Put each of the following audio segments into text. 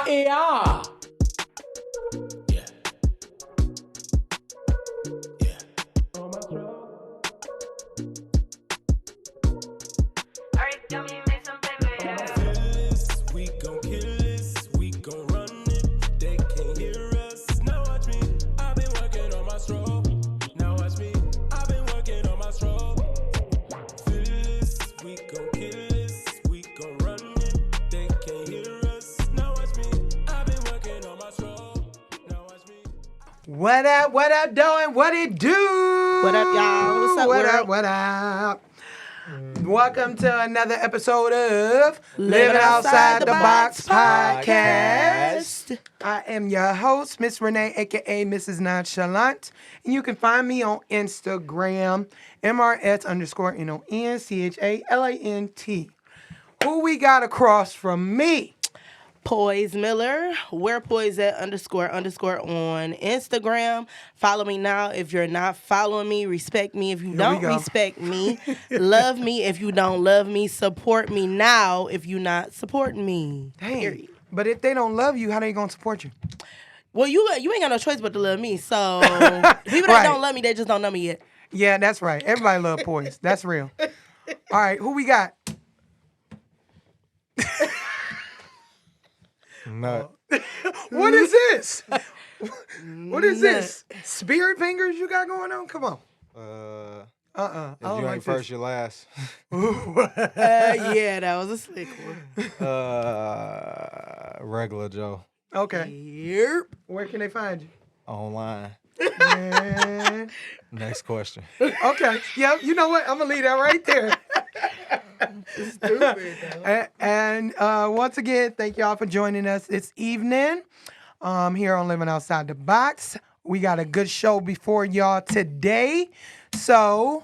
Yeah. Yeah. Yeah. We gon' kill this, we gon' run it. They can't hear us. Now watch me, I've been working on my stroke. Now watch me, I've been working on my stroke. Feel this, we gon' kill this, we gon' run it. They can't hear us. Now watch me, I've been working on my stroke. Now watch me. What up, doing? What it do? What up, y'all? What's up, world? What up? Welcome to another episode of Living Outside the Box podcast. I am your host, Miss Renee, aka Mrs. Nonchalant. And you can find me on Instagram, MRS_NONCHALANT. Who we got across from me? Poise Miller. We're Poise at __ on Instagram. Follow me now if you're not following me. Respect me if you don't respect me. Love me if you don't love me. Support me now if you're not supporting me. Dang. Period. But if they don't love you, how they gonna support you? Well, you ain't got no choice but to love me. So people that don't love me, they just don't know me yet. Yeah, that's right. Everybody love Poise. That's real. All right, who we got? Nut. What is this? What is this? Spirit fingers you got going on? Come on. I If don't you like ain't first, you're last. Yeah, that was a slick one. Regular Joe. Okay. Yep. Where can they find you? Online. Man. Next question. Okay. Yeah, you know what? I'm going to leave that right there. Stupid, And once again, thank y'all for joining us this evening here on Living Outside the Box. We got a good show before y'all today. So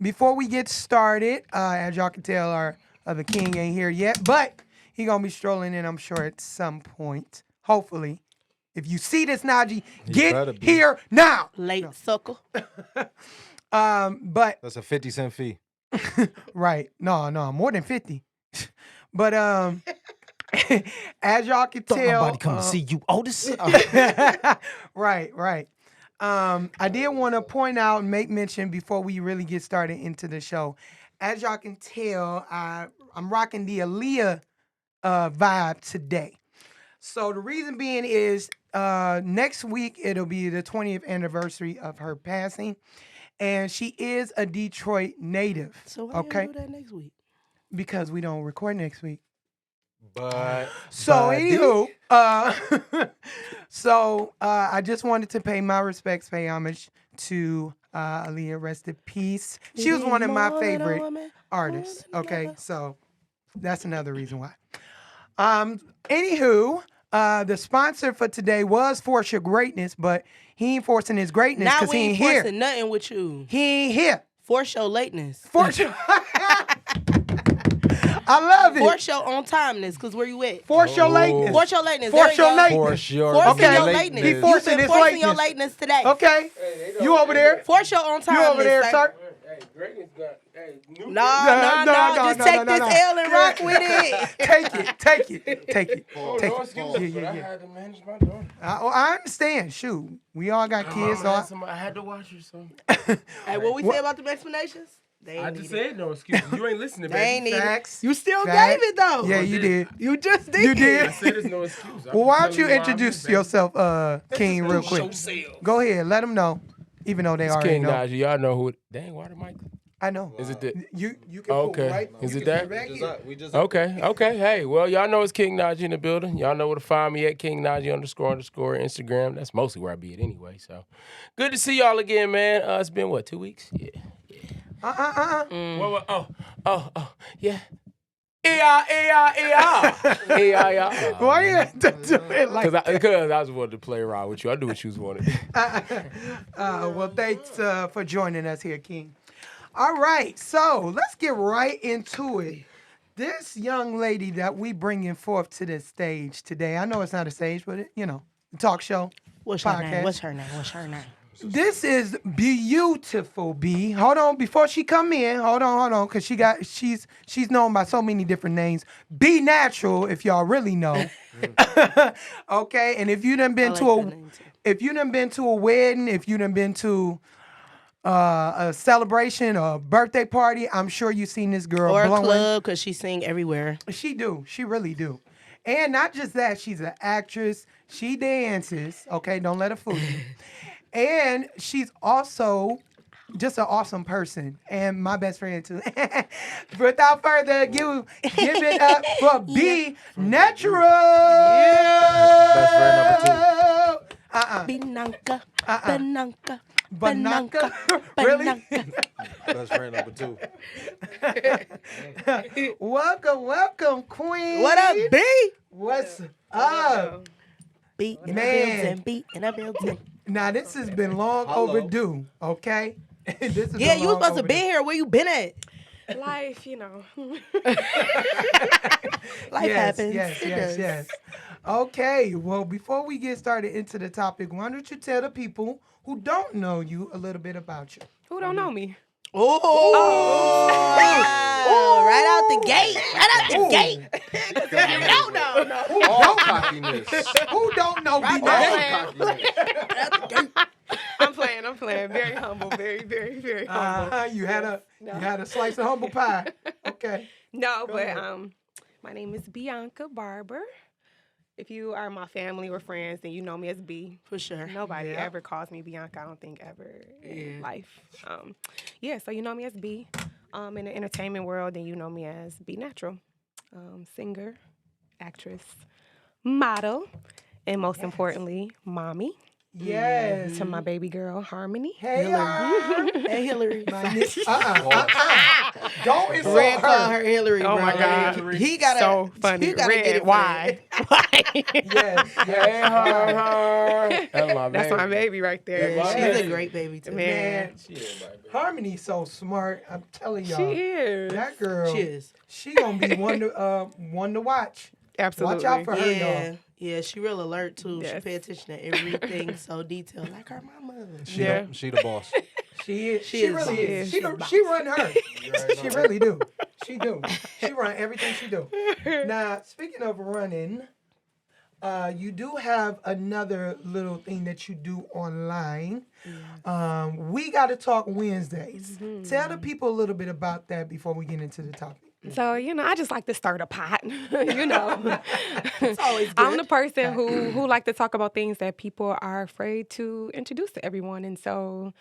before we get started, as y'all can tell, our other king ain't here yet, but he going to be strolling in, I'm sure, at some point, hopefully. If you see this, Najee, get here now. Late sucker. But That's a 50-cent fee. right. No, more than 50. But as y'all can tell, Nobody come to see you, Otis. right. I did want to point out and make mention before we really get started into the show. As y'all can tell, I'm rocking the Aaliyah vibe today. So the reason being is next week it'll be the 20th anniversary of her passing. And she is a Detroit native. So why okay? you do that next week? Because we don't record next week. But Anywho, I just wanted to pay my respects, pay homage to Aaliyah. Rest in peace. She was one of my favorite artists. Okay, so that's another reason why. Anywho, the sponsor for today was Force Your Greatness, but he ain't forcing his greatness because he ain't here. Now we ain't forcing nothing with you. He ain't here. Force your lateness. Force your... I love it. Force your on timeness, because where you at? Force your lateness. Force your lateness. Force your lateness. Force your Forcing your lateness. lateness. He You've forcing been his forcing lateness. your lateness today. Okay. You over there? Force your on timeness. You over there, sir? Hey, greatness got, No. No, Just take this L and rock with it. Take it. no excuses, but I Yeah. had to manage my daughter. I understand. Shoot. We all got kids. So I had to watch her, so. Hey, what we say about them explanations? They ain't I just need it. said no excuses. You ain't listening, They ain't baby. need Facts. it. You still Facts. gave it, though. Yeah, you did. You just did. You did. I said there's no excuse. Well, why don't you introduce yourself, King, real quick? Go ahead. Let them know, even though they It's already King know. Najee. Y'all know who it. Dang, why the mic? I know. Is it the? You can Okay. pull right. Is you it can that? put back here. We just Okay. Hey, well, y'all know it's King Najee in the building. Y'all know where to find me at King Najee __ Instagram. That's mostly where I be at anyway. So, good to see y'all again, man. It's been what, 2 weeks? Yeah. Yeah. Why you have to do it like Because I just wanted to play around with you. I knew what you was wanting. well, thanks for joining us here, King. All right, so let's get right into it. This young lady that we bringing forth to this stage today, I know it's not a stage, but talk show. What's her podcast. name? What's her name? This is beautiful, B. Hold on, before she come in, hold on, cause she's known by so many different names. Be Natural, if y'all really know. Okay, and if you done been to a wedding, if you done been to a celebration or a birthday party, I'm sure you've seen this girl or blowing. a club, cause she sing everywhere. She really do. And not just that, she's an actress. She dances. Okay, don't let her fool you. And she's also just an awesome person and my best friend too. Without further ado, give it up for B Natural. Best friend number Binanca, Bananka. Really? Best friend number 2. Welcome, Queen. What up, B? What's up? B in the Man. building, B in the building. Now, this has been long overdue, okay? This has Yeah, been you was long supposed to be overdue. here. Where you been at? Life, you know. Life happens. Yes, It does. yes. Okay, well, before we get started into the topic, why don't you tell the people who don't know you a little bit about you? Who don't know me? Oh, right out the gate. Right out the gate. No. All cockiness. Who don't know Right B All Natural? cockiness. I'm playing. Very humble. Very humble. You had a slice of humble pie. Okay. No, but ahead. my name is Bianca Barber. If you are my family or friends, then you know me as B. For sure. Nobody Yeah. ever calls me Bianca, I don't think, ever Yeah. in life. So you know me as B. In the entertainment world, then you know me as B Natural. Singer, actress, model, and most importantly, mommy Yes. to my baby girl, Harmony. Hey, Hey, Hillary. Don't insult Red call her. her Hillary, Oh bro. my God. He gotta, So funny. He gotta Red, get it why? Yes. Hey, her. That's my baby. That's my baby right there. Yeah, Yeah. she's a great baby too. Man. She is my baby. Harmony's so smart. I'm telling y'all. She is. That girl. She is. She gonna be one to watch. Absolutely. Watch out for her, Yeah, y'all. yeah, she real alert too. She Yes. pay attention to everything so detailed, like her mama. Yeah. She the boss. She is. She She is. really She is. is. She She's she run her. She really do. She do. She run everything she do. Now, speaking of running, you do have another little thing that you do online. We got to talk Wednesdays. Tell the people a little bit about that before we get into the topic. So, I just like to stir the pot, It's always good. I'm the person who like to talk about things that people are afraid to introduce to everyone. And so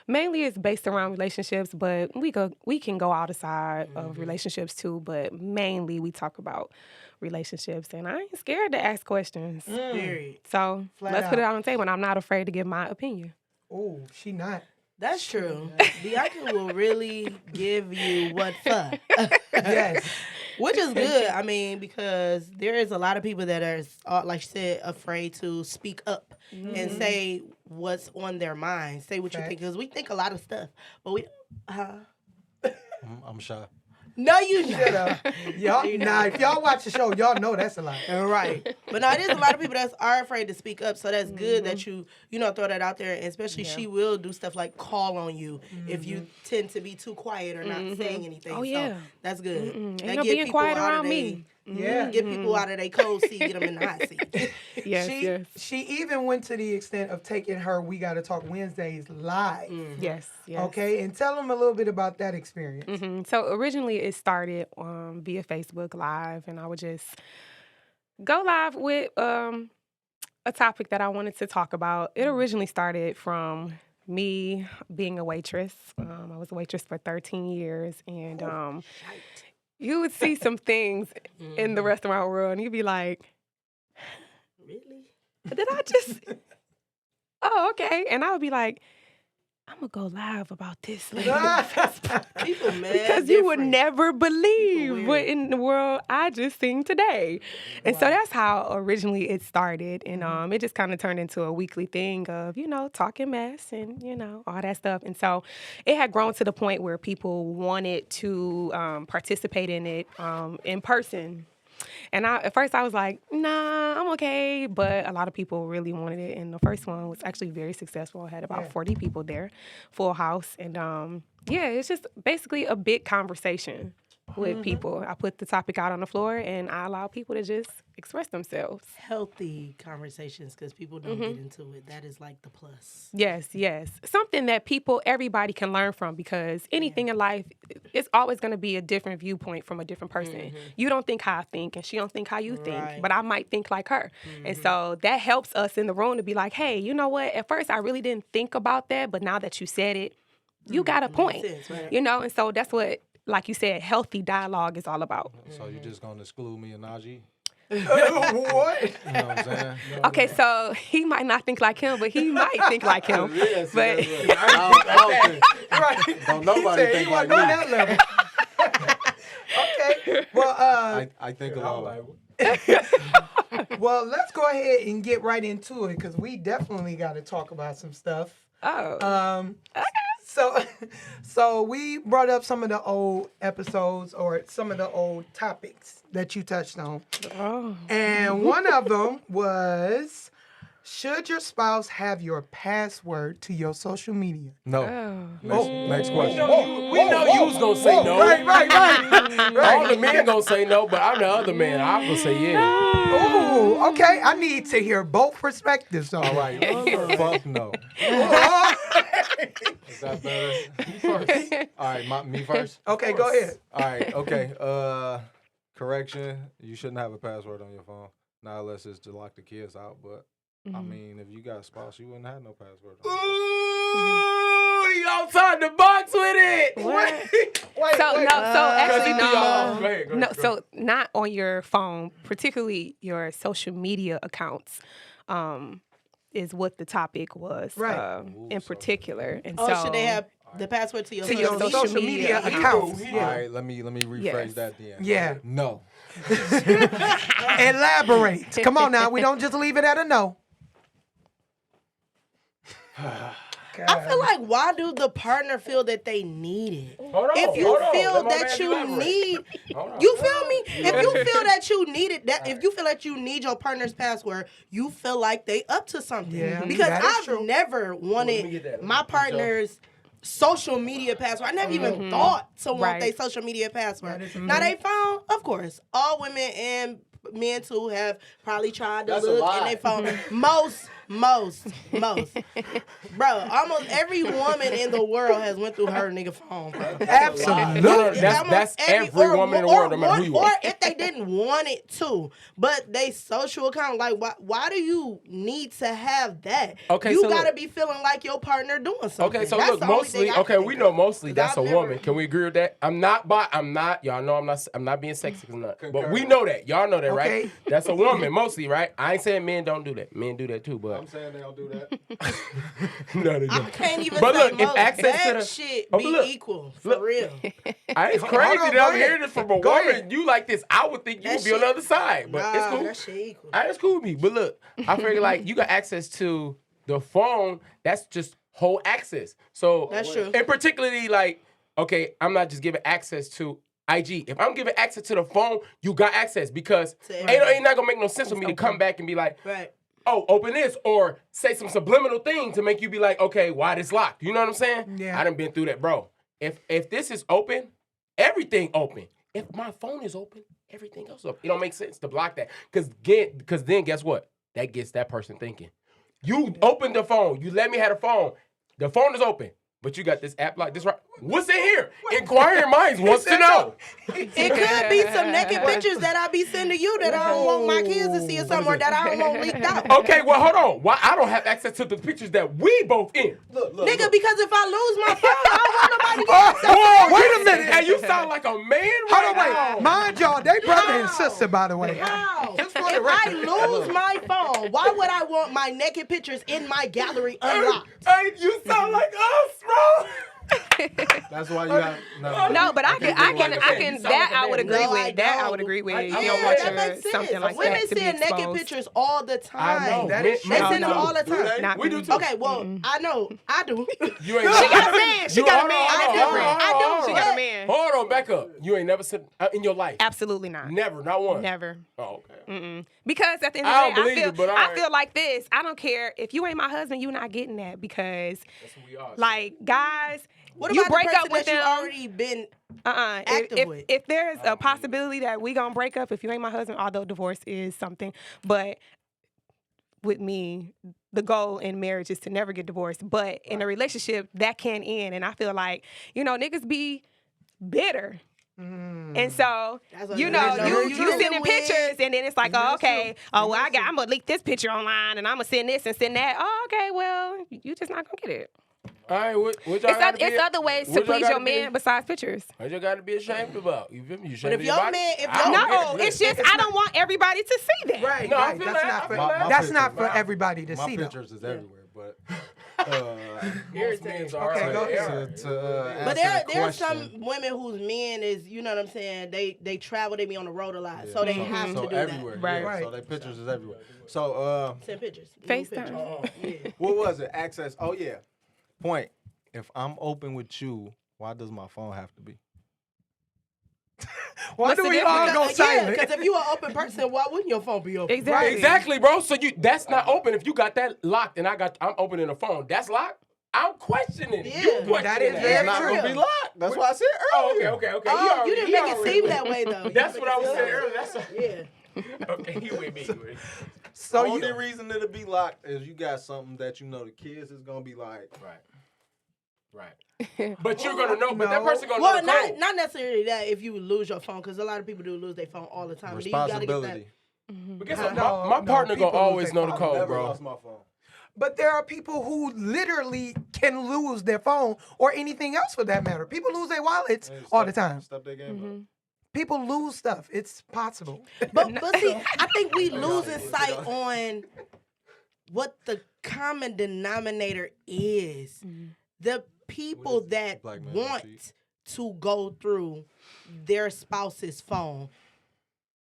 mainly it's based around relationships, but we can go outside of relationships too, but mainly we talk about relationships. And I ain't scared to ask questions. Period. So Flat let's put it out. out on the table. And I'm not afraid to give my opinion. Oh, she not. That's true. Bianca will really give you what for. Yes. Which is good. I mean, because there is a lot of people that are, like you said, afraid to speak up and say what's on their mind. Say what you think. Because we think a lot of stuff. But we, I'm shy. no, you Shut not. up. Y'all, now, if y'all watch the show, y'all know that's a lie. Right. But no, there's a lot of people that are afraid to speak up. So that's good that you throw that out there. And especially she will do stuff like call on you if you tend to be too quiet or not saying anything. Oh, yeah. So that's good. Ain't That no get being people quiet out of around they- me. Yeah. Get people out of their cold seat, get them in the hot seat. Yes, She even went to the extent of taking her We Gotta Talk Wednesdays live. yes. Okay, and tell them a little bit about that experience. So originally it started via Facebook Live, and I would just go live with a topic that I wanted to talk about. It originally started from me being a waitress. I was a waitress for 13 years, and you would see some things in the restaurant world, and you'd be like, Really? did I just... Oh, okay. And I would be like, I'm going to go live about this later. People mad. Because you would different. never believe weird. what in the world I just seen today. And so that's how originally it started. And it just kind of turned into a weekly thing of, talking mess and, all that stuff. And so it had grown to the point where people wanted to participate in it in person. And at first I was like, nah, I'm okay. But a lot of people really wanted it. And the first one was actually very successful. I had about 40 people there, full house. And it's just basically a big conversation with people. I put the topic out on the floor and I allow people to just express themselves. Healthy conversations, because people don't get into it. That is like the plus. Yes. Something that everybody can learn from, because anything in life, it's always going to be a different viewpoint from a different person. You don't think how I think and she don't think how you think, but I might think like her. And so that helps us in the room to be like, hey, you know what? At first I really didn't think about that, but now that you said it, you got a point. Makes sense, right? You know, and so that's what, like you said, healthy dialogue is all about. So you just gonna exclude me and Najee? What? You know what I'm saying? Okay, so he might not think like him, but he might think like him. But I Right. don't nobody He said think he like wasn't me. on that level. Okay. Well, I think alone. well, let's go ahead and get right into it, because we definitely got to talk about some stuff. So we brought up some of the old episodes or some of the old topics that you touched on. And one of them was, should your spouse have your password to your social media? No. Next question. We know you was gonna say no. Right. All the men gonna say no, but I'm the other man. I'm gonna say yeah. Ooh, okay. I need to hear both perspectives. All right. Fuck no. Is that better? You first. All right, me first. Okay, go ahead. All right, okay. Correction, you shouldn't have a password on your phone. Not unless it's to lock the kids out, but I mean, if you got a spouse, you wouldn't have no password on your phone. Ooh, you outside the box with it. So not on your phone, particularly your social media accounts, is what the topic was, in particular. And so, should they have the password to your social media accounts? All right, let me rephrase that then. Yeah. No. Elaborate. Come on now. We don't just leave it at a no. I feel like, why do the partner feel that they need it? If you hold on. feel Let my that man you elaborate. need, Hold on. you feel me? If you feel that you need it, if you feel that you need your partner's password, you feel like they up to something. Yeah, Because that is I've true. never me get wanted that. my partner's social media password. I never even thought to want Right. their social media password. That is Now they found, of course, all women and men too have probably tried to That's a look lie. in their phone. Most. Bro, almost every woman in the world has went through her nigga phone, bro. Absolutely. That's every woman in the world, no matter who you Or are. if they didn't want it to, but they social account, like, why do you need to have that? Okay, you so gotta look. be feeling like your partner doing something. Okay, so That's look, the only mostly, thing I okay, think we know of. mostly 'Cause that's a I've never- woman. Can we agree with that? I'm not, y'all know I'm not being sexist or nothing. But we know that. Y'all know that, Okay. right? That's a woman mostly, right? I ain't saying men don't do that. Men do that too, but. I'm saying they don't do that. No, they I don't. can't even But say look, if most. access to That the- shit Oh, be but look. equal, for Look. real. It's crazy on, that go I'm ahead. hearing this from a Go woman. ahead. You like this, I would think you That would be on shit- the other side. But it's cool. That shit equal. It's cool with me. But look, I figure like you got access to the phone. That's just whole access. So That's true. And particularly like, okay, I'm not just giving access to IG. If I'm giving access to the phone, you got access because ain't not gonna make no sense for me to come back and be like, Right. oh, open this, or say some subliminal thing to make you be like, okay, why this locked? You know what I'm saying? Yeah. I done been through that, bro. If this is open, everything open. If my phone is open, everything else open. It don't make sense to block that. Cause then guess what? That gets that person thinking. You opened the phone. You let me have the phone. The phone is open. But you got this app like this right. What's in here? Inquiring minds wants to know. It could be some naked pictures that I be sending you that I don't want my kids to see or somewhere that I don't want leaked out. Okay, well, hold on. Why I don't have access to the pictures that we both in? Nigga, because if I lose my phone, I don't want nobody to get access. Whoa, Wait a minute. And you sound like a man Hold right on, now. wait. Mind y'all, they brother and How? sister, by the way. How? Just for the If I record. lose my phone, why would I want my naked pictures in my gallery unlocked? Hey, you sound like us, bro. That's why you have No, but I can that I would would agree No, with that. I would agree with. You don't Yeah, want that your makes sense. something like Women that to be send naked exposed. pictures all the time. I know. That is They true. send them No. all the time. Not We me. do too. Okay, well, I know. I do. You ain't She got a man. She got a man. That's different. I do. She got a man. Hold on, back up. You ain't never said in your life. Absolutely not. Never, not one. Never. Oh, okay. Because at the end I of don't the day, believe it, but all I right. feel like this. I don't care if you ain't my husband. You're not getting that because, That's who we are. like, guys, What you about break the person up with that you them. already been active with? If there's a possibility that we gonna break up, if you ain't my husband, although divorce is something, but with me, the goal in marriage is to never get divorced. But in a relationship, that can end, and I feel like niggas be bitter. And so, That's what you it know, is. you sending With- pictures, and then it's like, oh, okay, oh, well, I'm gonna leak this picture online, and I'm gonna send this and send that. Oh, okay, well, you just not gonna get it. All right, what y'all It's other ways to please your man besides pictures. What you got to be ashamed about? You feel me? You But if ashamed of your body? man, if I your don't No, get it. it's just I don't want everybody to see that. Right, No, I right. feel That's that. not I for feel that. that's not for everybody to My see though. pictures is everywhere, but Irritating. Okay, go to ahead. But answer the there are question, some women whose men is, you know what I'm saying, they travel, they be on the road a lot, so they have to do everywhere, that. Right. yeah, Right. So their pictures is everywhere. So Send pictures. FaceTime. New pictures. Yeah. what was it? Access. Oh yeah. Point. If I'm open with you, why does my phone have to be? Why What's do the we all difference? go Yeah, silent? because if you an open person, why wouldn't your phone be open? Exactly. Exactly, bro. So that's not open. If you got that locked and I'm opening the phone, that's locked. I'm questioning it. Yeah. You questioning That is It's very not true. gonna be locked. That's why I said Oh, earlier. okay. Oh, you didn't make it already- seem that way though. That's You what I was make it saying seem- earlier. Yeah. Okay, he with me. So Only you reason it'll be locked is you got something that you know the kids is gonna be like. Right. But you're gonna know. But that No. person gonna Well, know the code. not necessarily that if you lose your phone, because a lot of people do lose their phone all the time. But you gotta get that. Responsibility. But guess what? No, My no, partner people gonna lose always their know the phone. code, Never bro. lost my phone. But there are people who literally can lose their phone or anything else for that matter. People lose their wallets Hey, all the time. Step their game People lose stuff. It's possible. But see, I think we losing sight on what the common denominator is. The people that Black man want cheat. to go through their spouse's phone,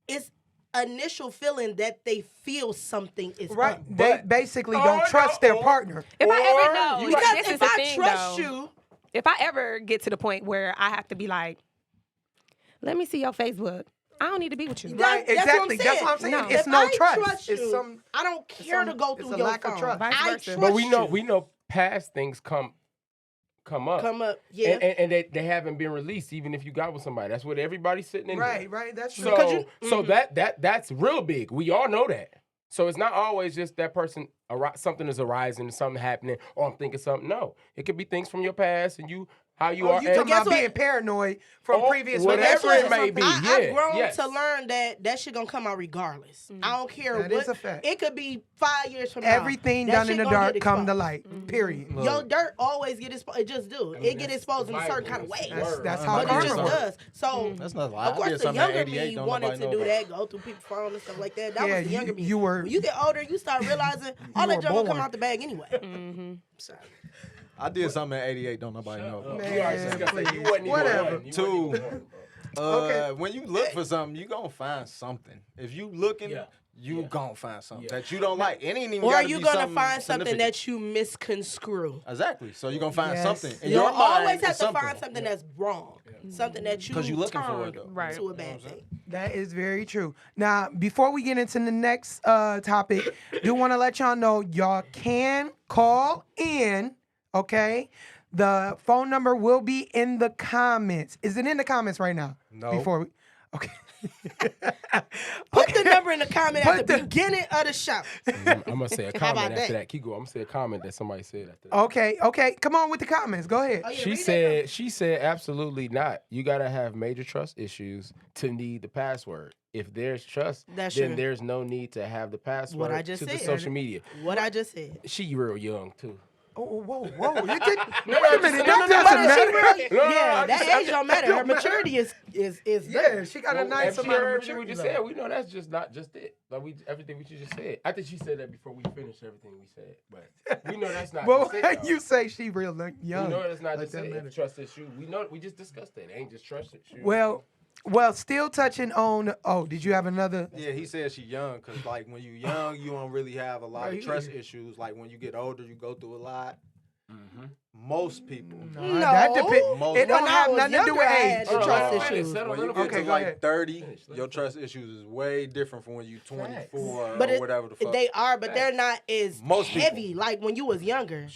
it's initial feeling that they feel something is Right? up. They basically don't trust their partner. If I Or ever know, you- like, Because this if is the I thing, trust though. you, If I ever get to the point where I have to be like, let me see your Facebook, I don't need to be with you. Right, that's what I'm exactly. That's what I'm saying. No. It's if no I trust. you, It's some. I don't care to go it's through a your lack of phone. trust. Vice I versa. trust But we you. know past things come up. Come up, yeah. And they haven't been released, even if you got with somebody. That's what everybody's sitting in. Right, right. That's true. So, that's real big. We all know that. So it's not always just that person, something is arising, something happening, or I'm thinking something. No, it could be things from your past and how you are. You talking guess about what? being paranoid from Oh, previous whatever relationships it may or be. something? Yeah, I've grown yes. to learn that shit gonna come out regardless. I don't care That what. is a fact. It could be 5 years from now. Everything That done shit in the gonna dark get come to exposed. light. Period. Your dirt always get exposed. It just do. It get exposed in a certain kind of way. That's how But it just karma works. does. So That's not of course the younger me wanted to do that, go through people's phone and stuff like that. That Yeah, was the younger me. you were- When you get older, you start realizing all that were junk gonna come born. out the bag anyway. Sorry. I did something at 88. Don't nobody know. You already discussed that. You wasn't even Whatever. one. You Two. wasn't even one. Okay. When you look for something, you gonna find something. If you looking, Yeah. you gonna find something that you don't like. It ain't even Or gotta you be gonna something find something significant. that you misconstrue. Exactly. So you're gonna find Yes. something. In You your don't mind, always have it's to something. find something that's wrong. Something that you 'Cause you looking for it, turned though. Right. to a bad thing. That is very true. Now, before we get into the next topic, do want to let y'all know y'all can call in, okay? The phone number will be in the comments. Is it in the comments right now? No. Before we, okay. Put the number in the comment Put at the the- beginning of the show. I'm gonna say a about comment after that? that. Keep going. I'm gonna say a comment that somebody said after that. Okay. Come on with the comments. Go ahead. Oh, yeah, She read that. said absolutely not. You gotta have major trust issues to need the password. If there's trust, That's then true. there's no need to have the password I just to the said. social media. What I just said. She real young too. Oh, whoa. You did, No, wait a I'm minute. just- no, That no, doesn't no, matter. No, Yeah, I'm that just- age don't matter. Her maturity is Yeah, there. she got a Well, nice if she amount of heard everything we maturity. just said, we know that's just not just it. Like everything we just said. I think she said that before we finished everything we said, but we know that's not. Well, just it, though. you say she real young. We know that's not Like just that it. matter. It's trust issue. We know we just discussed that. It ain't just trust issue. Well, well, still touching on. Oh, did you have another? Yeah, he said she young because like when you young, you don't really have a lot of trust issues. Like when you get older, you go through a lot. Most people. No, that depends. Most It don't When I have was nothing to do younger, with I age. had the trust issues. When you get Okay, to go like ahead. 30, your trust issues is way different from when you 24 But or whatever the fuck. they are, but they're not as Most people. heavy like when you was younger.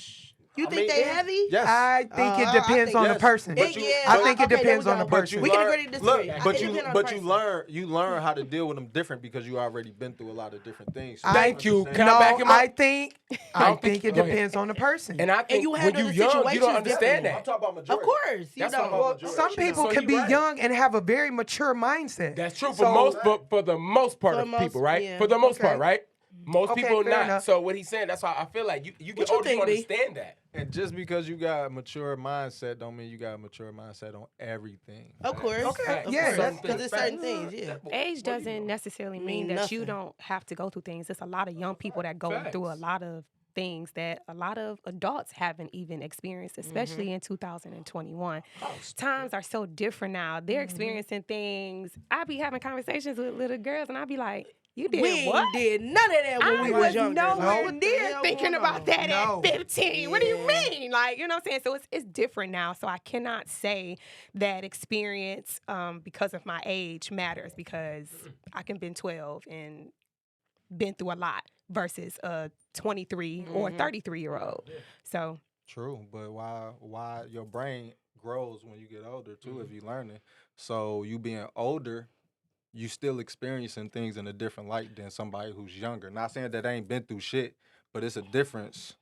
You think they heavy? Yes. I think it I depends think- on the Yes, person. but you- I think it okay, there depends we on go. the But person. you We can learn- agree to disagree. Look, I but think it you depends on but the you person. learn how to deal with them different because you already been through a lot of different things. So Thank you. understand- Can I back him up? I think it Go ahead. depends on the person. And I think you when handle you the young, you situations don't understand differently. I'm that. talking about majority. Of course, you That's don't. what I'm Well, some people So can he be right. young and have a very mature mindset. That's true for So- most, but for the most part For of most, people, right? yeah. For the most Okay. part, right? Most Okay, people fair not. enough. So what he's saying, that's why I feel like you get What you older, you think, B? understand that. And just because you got a mature mindset don't mean you got a mature mindset on everything. Of course. Okay, Of yeah, course. that's- Because there's certain things, yeah. Age doesn't necessarily mean Mean that you nothing. don't have to go through things. There's a lot of young people that go through a Facts. lot of things that a lot of adults haven't even experienced, especially in 2021. Times are so different now. They're experiencing things. I be having conversations with little girls, and I be like, "You did We what?" ain't did none of that when I we was was younger. nowhere Like, what the near hell thinking going about on? that No. at 15. What do you Yeah. mean? Like, you know what I'm saying? So it's different now. So I cannot say that experience because of my age matters, because I can been 12 and been through a lot versus a 23 or 33-year-old. So True, but why your brain grows when you get older too if you learn it. So you being older, you still experiencing things in a different light than somebody who's younger. Not saying that they ain't been through shit, but it's a difference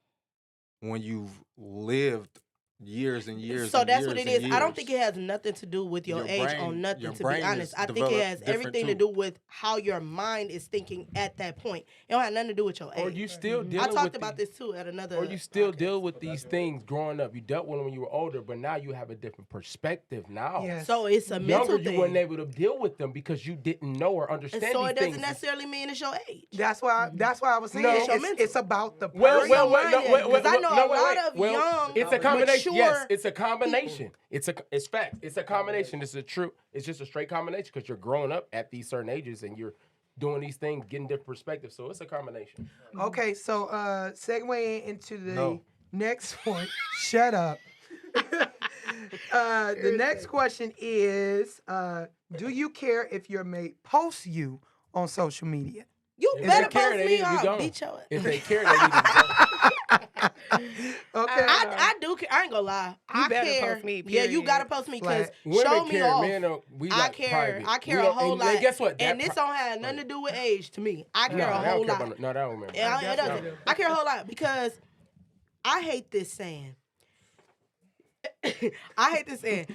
when you've lived years and years. So and that's years what it and is. I don't years. think it has nothing to do with your age brain- on nothing, your to be brain honest. is I think it developed has different, everything to too. do with how your mind is thinking at that point. It don't have nothing to do with your age. Or you still I dealing talked with about this too at another. Or you still podcast. deal with these things growing up. You dealt with them when you were older, but now you have a different perspective now. Yes. So it's a mental Younger, thing. you weren't able to deal with them because you didn't know or and understand so these it doesn't things. necessarily mean it's your age. That's why I was saying No. it's about the person. Well, Because I know a lot of young, It's a combination. mature Yes, it's a combination. It's fact. It's a combination. It's just a straight combination because you're growing up at these certain ages and you're doing these things, getting different perspectives. So it's a combination. Okay, so segue into the No. next one. Shut up. The next question is, do you care if your mate posts you on social media? You If better they care, post they me need to be or I'll gone. beat your ass. If they care, they need to be gone. Okay. I do care. I ain't gonna lie. I better care. post me, Yeah, you period. gotta post me because Women show me care. off. Men don't. We I like care. private. I care We a don't- whole and lot. guess what? And That this don't have nothing to do with age to me. I care No, a they whole don't care lot. about no, that don't remember. Yeah, it doesn't. I care a whole lot because I hate this saying. I hate this saying.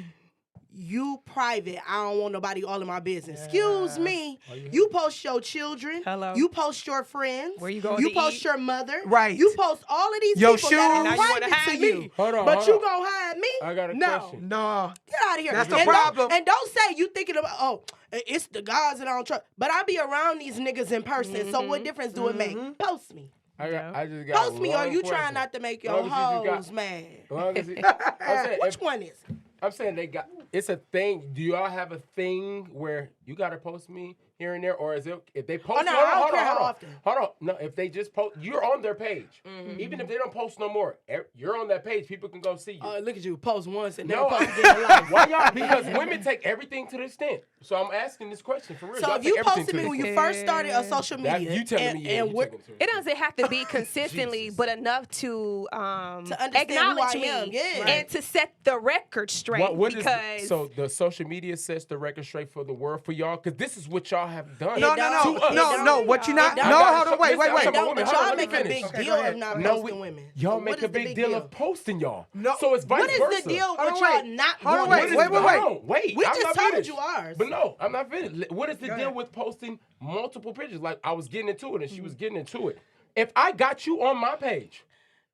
You private. I don't want nobody all in my business. Excuse me. You post your children. Hello. You post your friends. Where you going You to post eat? your mother. Right. You post all of these Your people that shoes. are Now you wanna private to hide you. me. Hold on, But hold you on. gonna hide me? I got a no. question. No. Get out of here. That's the And problem. And don't say you thinking about, oh, it's the guys that I don't trust. But I be around these niggas in person. So what difference do it make? Post me. I just got Post me, or one you question. trying not to make your Long as you just hoes mad. As long as it- I'm saying, Which one is? I'm saying they got. It's a thing. Do y'all have a thing where you gotta post me here and there, or is it if they post? Oh, no, I don't care how often. Hold on. No, if they just post, you're on their page. Even if they don't post no more, you're on that page. People can go see you. Look at you, post once and No, never post again in life. why y'all? Because women take everything to the extent. So I'm asking this question for real. So Y'all if you take everything posted to me the when you extent. first started on social That- media, you telling me, yeah, and you we're, taking it to it doesn't have to be consistently, Jesus. but enough to understand acknowledge who I am, me yeah. and to set the record straight. What is because so the social media sets the record straight for the world for y'all? Because this is what y'all have done. No. To us. What you not? It No, don't. hold on. Wait. Listen, I'm talking about don't, women. but Hold on, y'all let me make a finish. big Okay, deal go ahead. of not No, posting women. y'all So make what a is the big deal of posting y'all. No. So it's vice What is versa. the deal Hold with on, y'all wait. not Hold on, doing wait, this? wait. Hold on, wait. We I'm just not told finished. you ours. But no, I'm not finished. What is the Go deal ahead. with posting multiple pictures? Like I was getting into it and she was getting into it. If I got you on my page,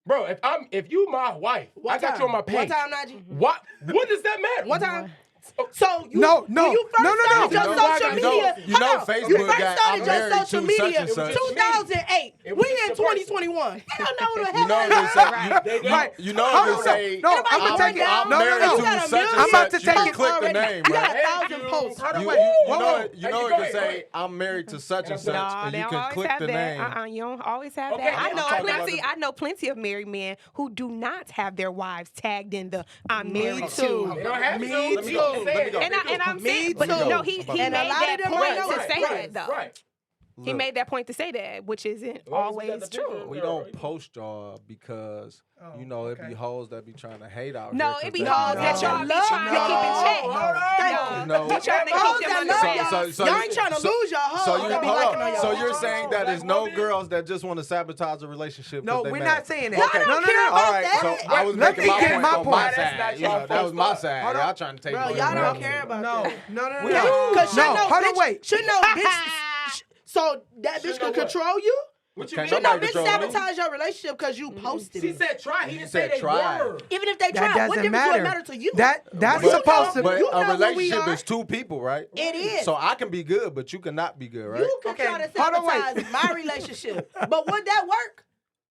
bro, if you my wife, I got you on my page. One time, Najee. What does that matter? One time. So you, No, when you first started your social media, you know hold on, Facebook you first got, started I'm your married social to media such and such. 2008. It was We in just a person. 2021. You don't know who the You know hell if that it say, is. Right. you know Hold if on, it say, no, Anybody I'm gonna got take it. one I'm down? No, married no, You no. got a to such and million. I'm about to such, you take can it click the already. name, You got right? 1,000 posts. Hold on, You, wait. you Hold know on. it, you know Go it can ahead, go say, ahead. I'm married to such and No, such, No, and they you don't can always click have the that. name. You don't always have Okay, that. I'm talking about I know plenty of married men who do not have their wives tagged in the "I'm married too. to." They don't have Me to. too. Let me go. Let me go. And I'm Me saying, but too. no, he And made a lot that of them point ain't to no say friends. that though. Right. He Look, made that point to say that, which isn't long as we got always the picture. true. we don't post y'all because, Oh, you know, it okay. be hoes that be trying to hate out No, here. it be 'cause hoes they that be y'all mad. be trying to keep in check. No. Be trying to Hoes keep them that under love wraps. y'all. Y'all ain't trying to lose your hoes. So you, They be hold liking on. on your So hoes. you're saying that there's Black no woman? girls that just want to sabotage a relationship? 'cause No, they we're mad? not saying that. Y'all don't No, no, care no. about All right, that. so I was Let making me get my on my point. side. That's You not know, y'all that was my first side. Hold on. Y'all trying to take Bro, it. y'all from don't me. care about No, that. no, no, We no. don't. Cause No, should know, hold on, bitch, wait. should know, bitch. So that bitch Should can know what? control you. What you Can't mean? Should know, nobody bitch control me. sabotage your relationship because you posted She it. said try. He didn't said say they try. were. Even if they That try, what doesn't difference do matter. it matter to you? That's But supposed to. but you a know who we relationship are. is two people, right? It is. So I can be good, but you cannot be good, right? You can Okay, try to hold on, wait. sabotage my relationship, but would that work?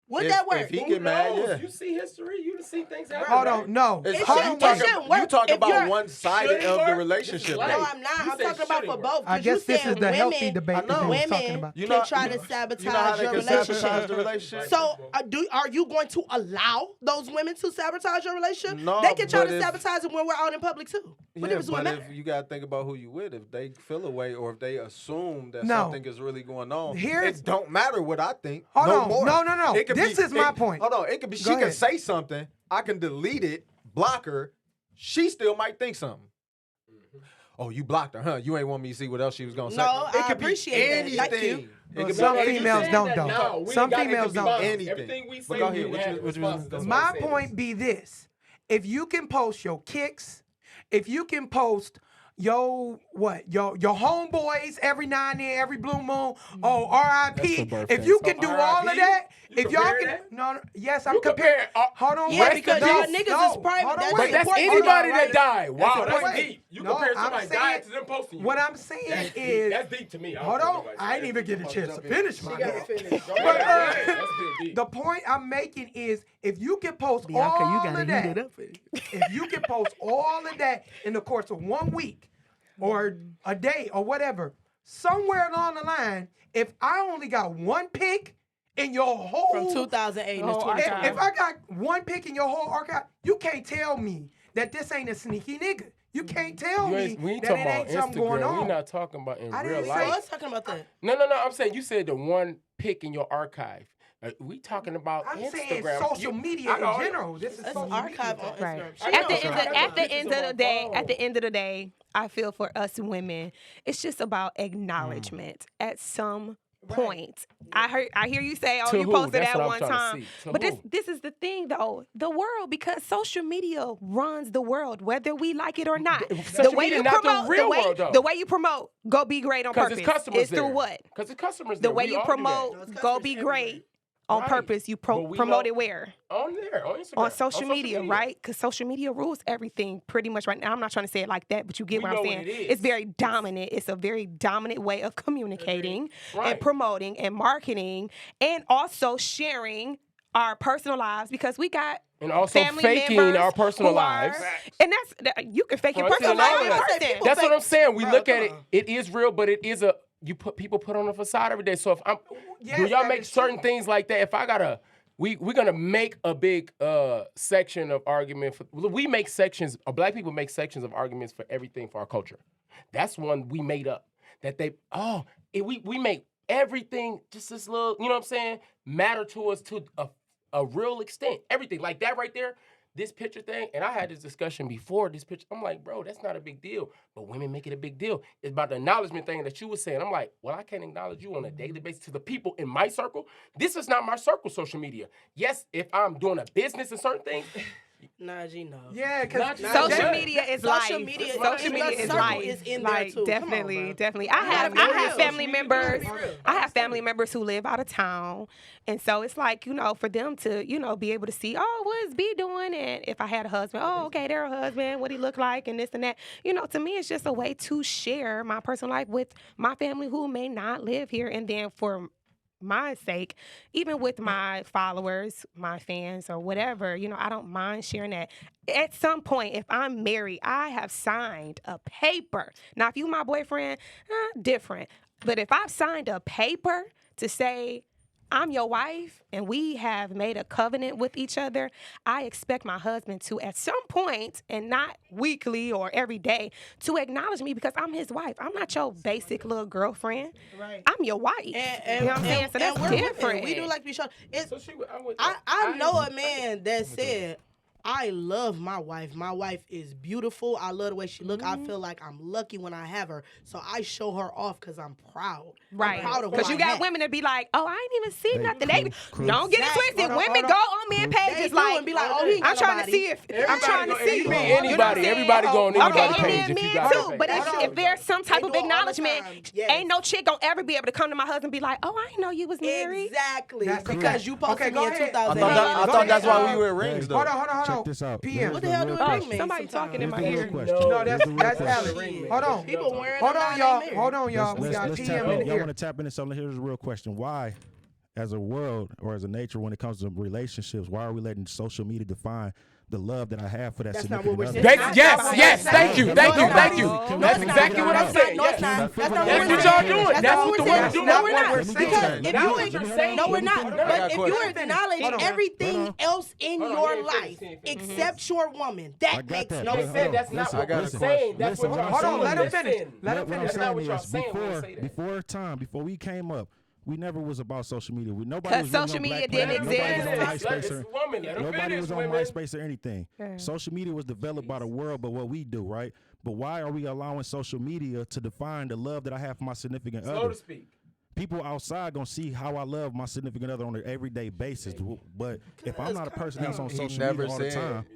Would If- that work? if he Who get mad, knows? yeah. You see history. You done see things happen. Hold right? on, no. It's, It oh, shouldn't- you it talking, shouldn't work. you talking If about you're- one sided Shouldn't of the work? relationship. Like- No, though. I'm not. You I'm said talking about shouldn't for work. both. I 'cause you guess this said is the healthy women- debate that they was Women talking about. You can know- try you to know- sabotage you know how they your can sabotage relationship. the relationship? So, are you going to allow those women to sabotage your relationship? No, They can try but to if- sabotage it when we're out in public too. What Yeah, difference do it but matter? if you gotta think about who you with, if they feel a way or if they assume that No. something is really going on, Here's- it don't matter what I think. Hold no on. more. No, no, no. It could This be- is my it- point. Hold on, it could be Go she can ahead. say something, I can delete it, block her, she still might think something. Oh, you blocked her, huh? You ain't want me to see what else she was gonna say. No, it I could be appreciate that. anything. Thank you. It could be Some anything. females don't, though. No, we Some ain't got females to don't. respond. Anything. Everything we But say, go we ahead. What have you- what you- responses. That's My what I'm saying. point be this: if you can post your kicks, if you can post your homeboys every now and then, every blue moon, oh R.I.P. That's for birthday. If you So can do all of RIP? that, You if y'all compare can, that? no, yes, I'm You comparing. compare, Hold on, Yeah, wait, because no, y'all niggas no, is private. hold on, That's wait. But that's important. anybody Hold on, that died. Wow, That's that's important. deep. You No, compare I'm somebody saying- died to them posting you. What I'm saying That's deep. is, That's deep to me. hold don't on, know about I ain't that. even get a chance to finish my gotta point. finish. Go But, ahead. That's deep. The point I'm making is, if you can post Bianca, you all gotta of heat that, it up. if you can post all of that in the course of 1 week or a day or whatever, somewhere along the line, if I only got one pick in your whole From 2008 to Oh, 2020. if I got one pick in your whole archive, you can't tell me that this ain't a sneaky nigga. You can't tell You me ain't, we ain't that talking it about ain't something going Instagram. We on. not talking about in I real didn't So life. say- let's talking about that. No. I'm saying you said the one pick in your archive. We talking about I'm Instagram. saying social media I know. in general. This is That's social archive media. on Right. Instagram. She At knows. the Pictures end on of my the day, phone. at the end of the day, I feel for us women, it's just about acknowledgement at some point. I hear you say, "Oh, To you who? posted That's that what I'm one trying to time." see. To But who? this is the thing, though, the world, because social media runs the world, whether we like it or not. Social media not the real world, though. the way you promote, go be great on Because purpose. it's customers is through there. what? Because it's customers The there. way We you all do that. promote, Those go customers be everywhere. great on Right. purpose. You But we promote know- it where? On there, on Instagram. On social media, right? Because social media rules everything pretty much right now. I'm not trying to say it like that, but you get We what I'm know saying. what it is. It's very dominant. It's a very dominant way of communicating Right. and promoting and marketing and also sharing our personal lives because we got And also family faking members our personal who are- lives. and you can fake your Front personal and life all in that. person. People That's what I'm saying. We Bro, look come at it. on. It is real, but it is people put on a facade every day. So if I'm, Yes, do y'all that make is certain true. things like that? If I gotta, we're gonna make a big section of argument for. We make sections. Or black people make sections of arguments for everything for our culture. That's one we made up. That we make everything just this little. You know what I'm saying? Matter to us to a real extent. Everything like that right there. This picture thing, and I had this discussion before this picture. I'm like, bro, that's not a big deal. But women make it a big deal. It's about the acknowledgement thing that you were saying. I'm like, well, I can't acknowledge you on a daily basis to the people in my circle. This is not my circle, social media. Yes, if I'm doing a business and certain things, Nah, G, no. Yeah, because Social media is life. Social media is circle life. is in there too. Definitely, definitely. be I have real. family members. Be real. I have family members who live out of town, and so it's like, for them to be able to see, oh, what is B doing? And if I had a husband, oh, okay, they're a husband. What he look like and this and that. To me, it's just a way to share my personal life with my family who may not live here, and then for my sake, even with my followers, my fans, or whatever, I don't mind sharing that. At some point, if I'm married, I have signed a paper. Now, if you my boyfriend, different. But if I've signed a paper to say I'm your wife and we have made a covenant with each other, I expect my husband to, at some point, and not weekly or every day, to acknowledge me because I'm his wife. I'm not your basic little girlfriend. Right. I'm your wife. And, you know what I'm saying? So that's we're different. women. We do like to be shown. So I know a man that said, I love my wife. My wife is beautiful. I love the way she look. I feel like I'm lucky when I have her. So I show her off because I'm proud. Right. I'm proud of Because who you I got have. women that be like, oh, I ain't even see nothing. They don't get it Exactly. twisted. Hold on, Women hold go on. on men They pages do like, and be like, oh, he ain't got I'm trying to nobody. see if I'm trying to see. Everybody go on anybody's Okay, page and if then you men got too. that But page. if there's some type They of do it all the acknowledgement, time. Yes. ain't no chick gonna ever be able to come to my husband and be like, oh, I didn't know you was married. Exactly. That's Because correct. you posted Okay, me go in ahead. 2008. I thought that's why we wear rings, though. Hold on. Check this out. PM. What the hell do Here's it the bring real me? Somebody talking in my Here's the ear. real question. No, Here's the real that's question. Alex. Hold on. People wearing Hold them on, now, y'all. they Hold on, y'all. We got Let's PM tap in in. Y'all here. want to tap into something? Here's the real question. Why, as a world or as a nature, when it comes to relationships, why are we letting social media define the love that I have for that That's not significant what we're other? saying. Yes. Thank you. That's exactly what I'm saying. No, it's not. That's not That's what what we're y'all saying. doing. That's what the we're women saying. doing. No, we're not. That's not what we're Because saying. if That's you, what you're saying. no, we're not. I But got if a you question. acknowledge Hold on. everything else in Hold on, your he ain't life finished. except your woman, I that got makes that. no But They hold said on. that's not Listen, what we're listen. saying. That's Listen, what y'all hold on, saying. let him finish. Listen. Let him What I'm finish. That's not what saying y'all is, saying when you say that. before we came up, we never was about social media. Nobody was Social really on media Black didn't Planet. Nobody was exist. on It's MySpace or women. Let them nobody finish, was on women. MySpace or anything. Yeah. Social media was developed by the world, but what we do, right? But why are we allowing social media to define the love that I have for my significant So other? to speak. People outside gonna see how I love my significant other on an everyday basis. But if I'm not a person that's on He social never media all the said- time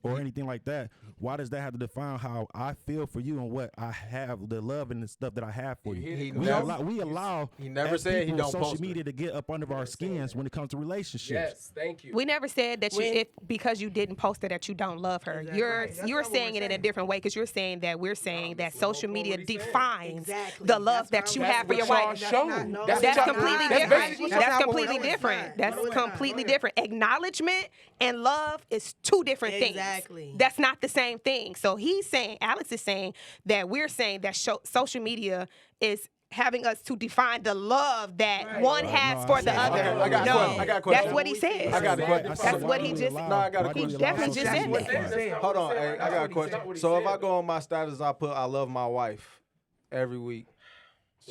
or anything like that, why does that have to define how I feel for you and what I have, the love and the stuff that I have for you? He We never- allow he never as said he people don't with social post it. media to get up under our skins when it comes to relationships. Yes, thank you. We never said that When- if because you didn't post it that you don't love her. Exactly. You're Right. That's you're not what saying we're it in a saying. different way because you're saying that we're saying that social media what he's saying. defines Exactly. the love That's that you what I'm have for saying. your That's wife. what y'all show. No, That's it's not. completely That's different. basically what That's y'all- completely no, it's different. not. That's No, it's not. completely Go ahead. different. Acknowledgement and love is two different things. Exactly. That's not the same thing. So he's saying, Alex is saying that we're saying that social media is having us to define the love that one has No, for I the said- other. Okay, I got a no, question. I got a question. that's what he said. I got a question. That's what he just. No, I got a He question. definitely just That's said what that. he said. Hold on, hey, I got a That's question. what he So if said, I go on my status, I put I love my wife every week.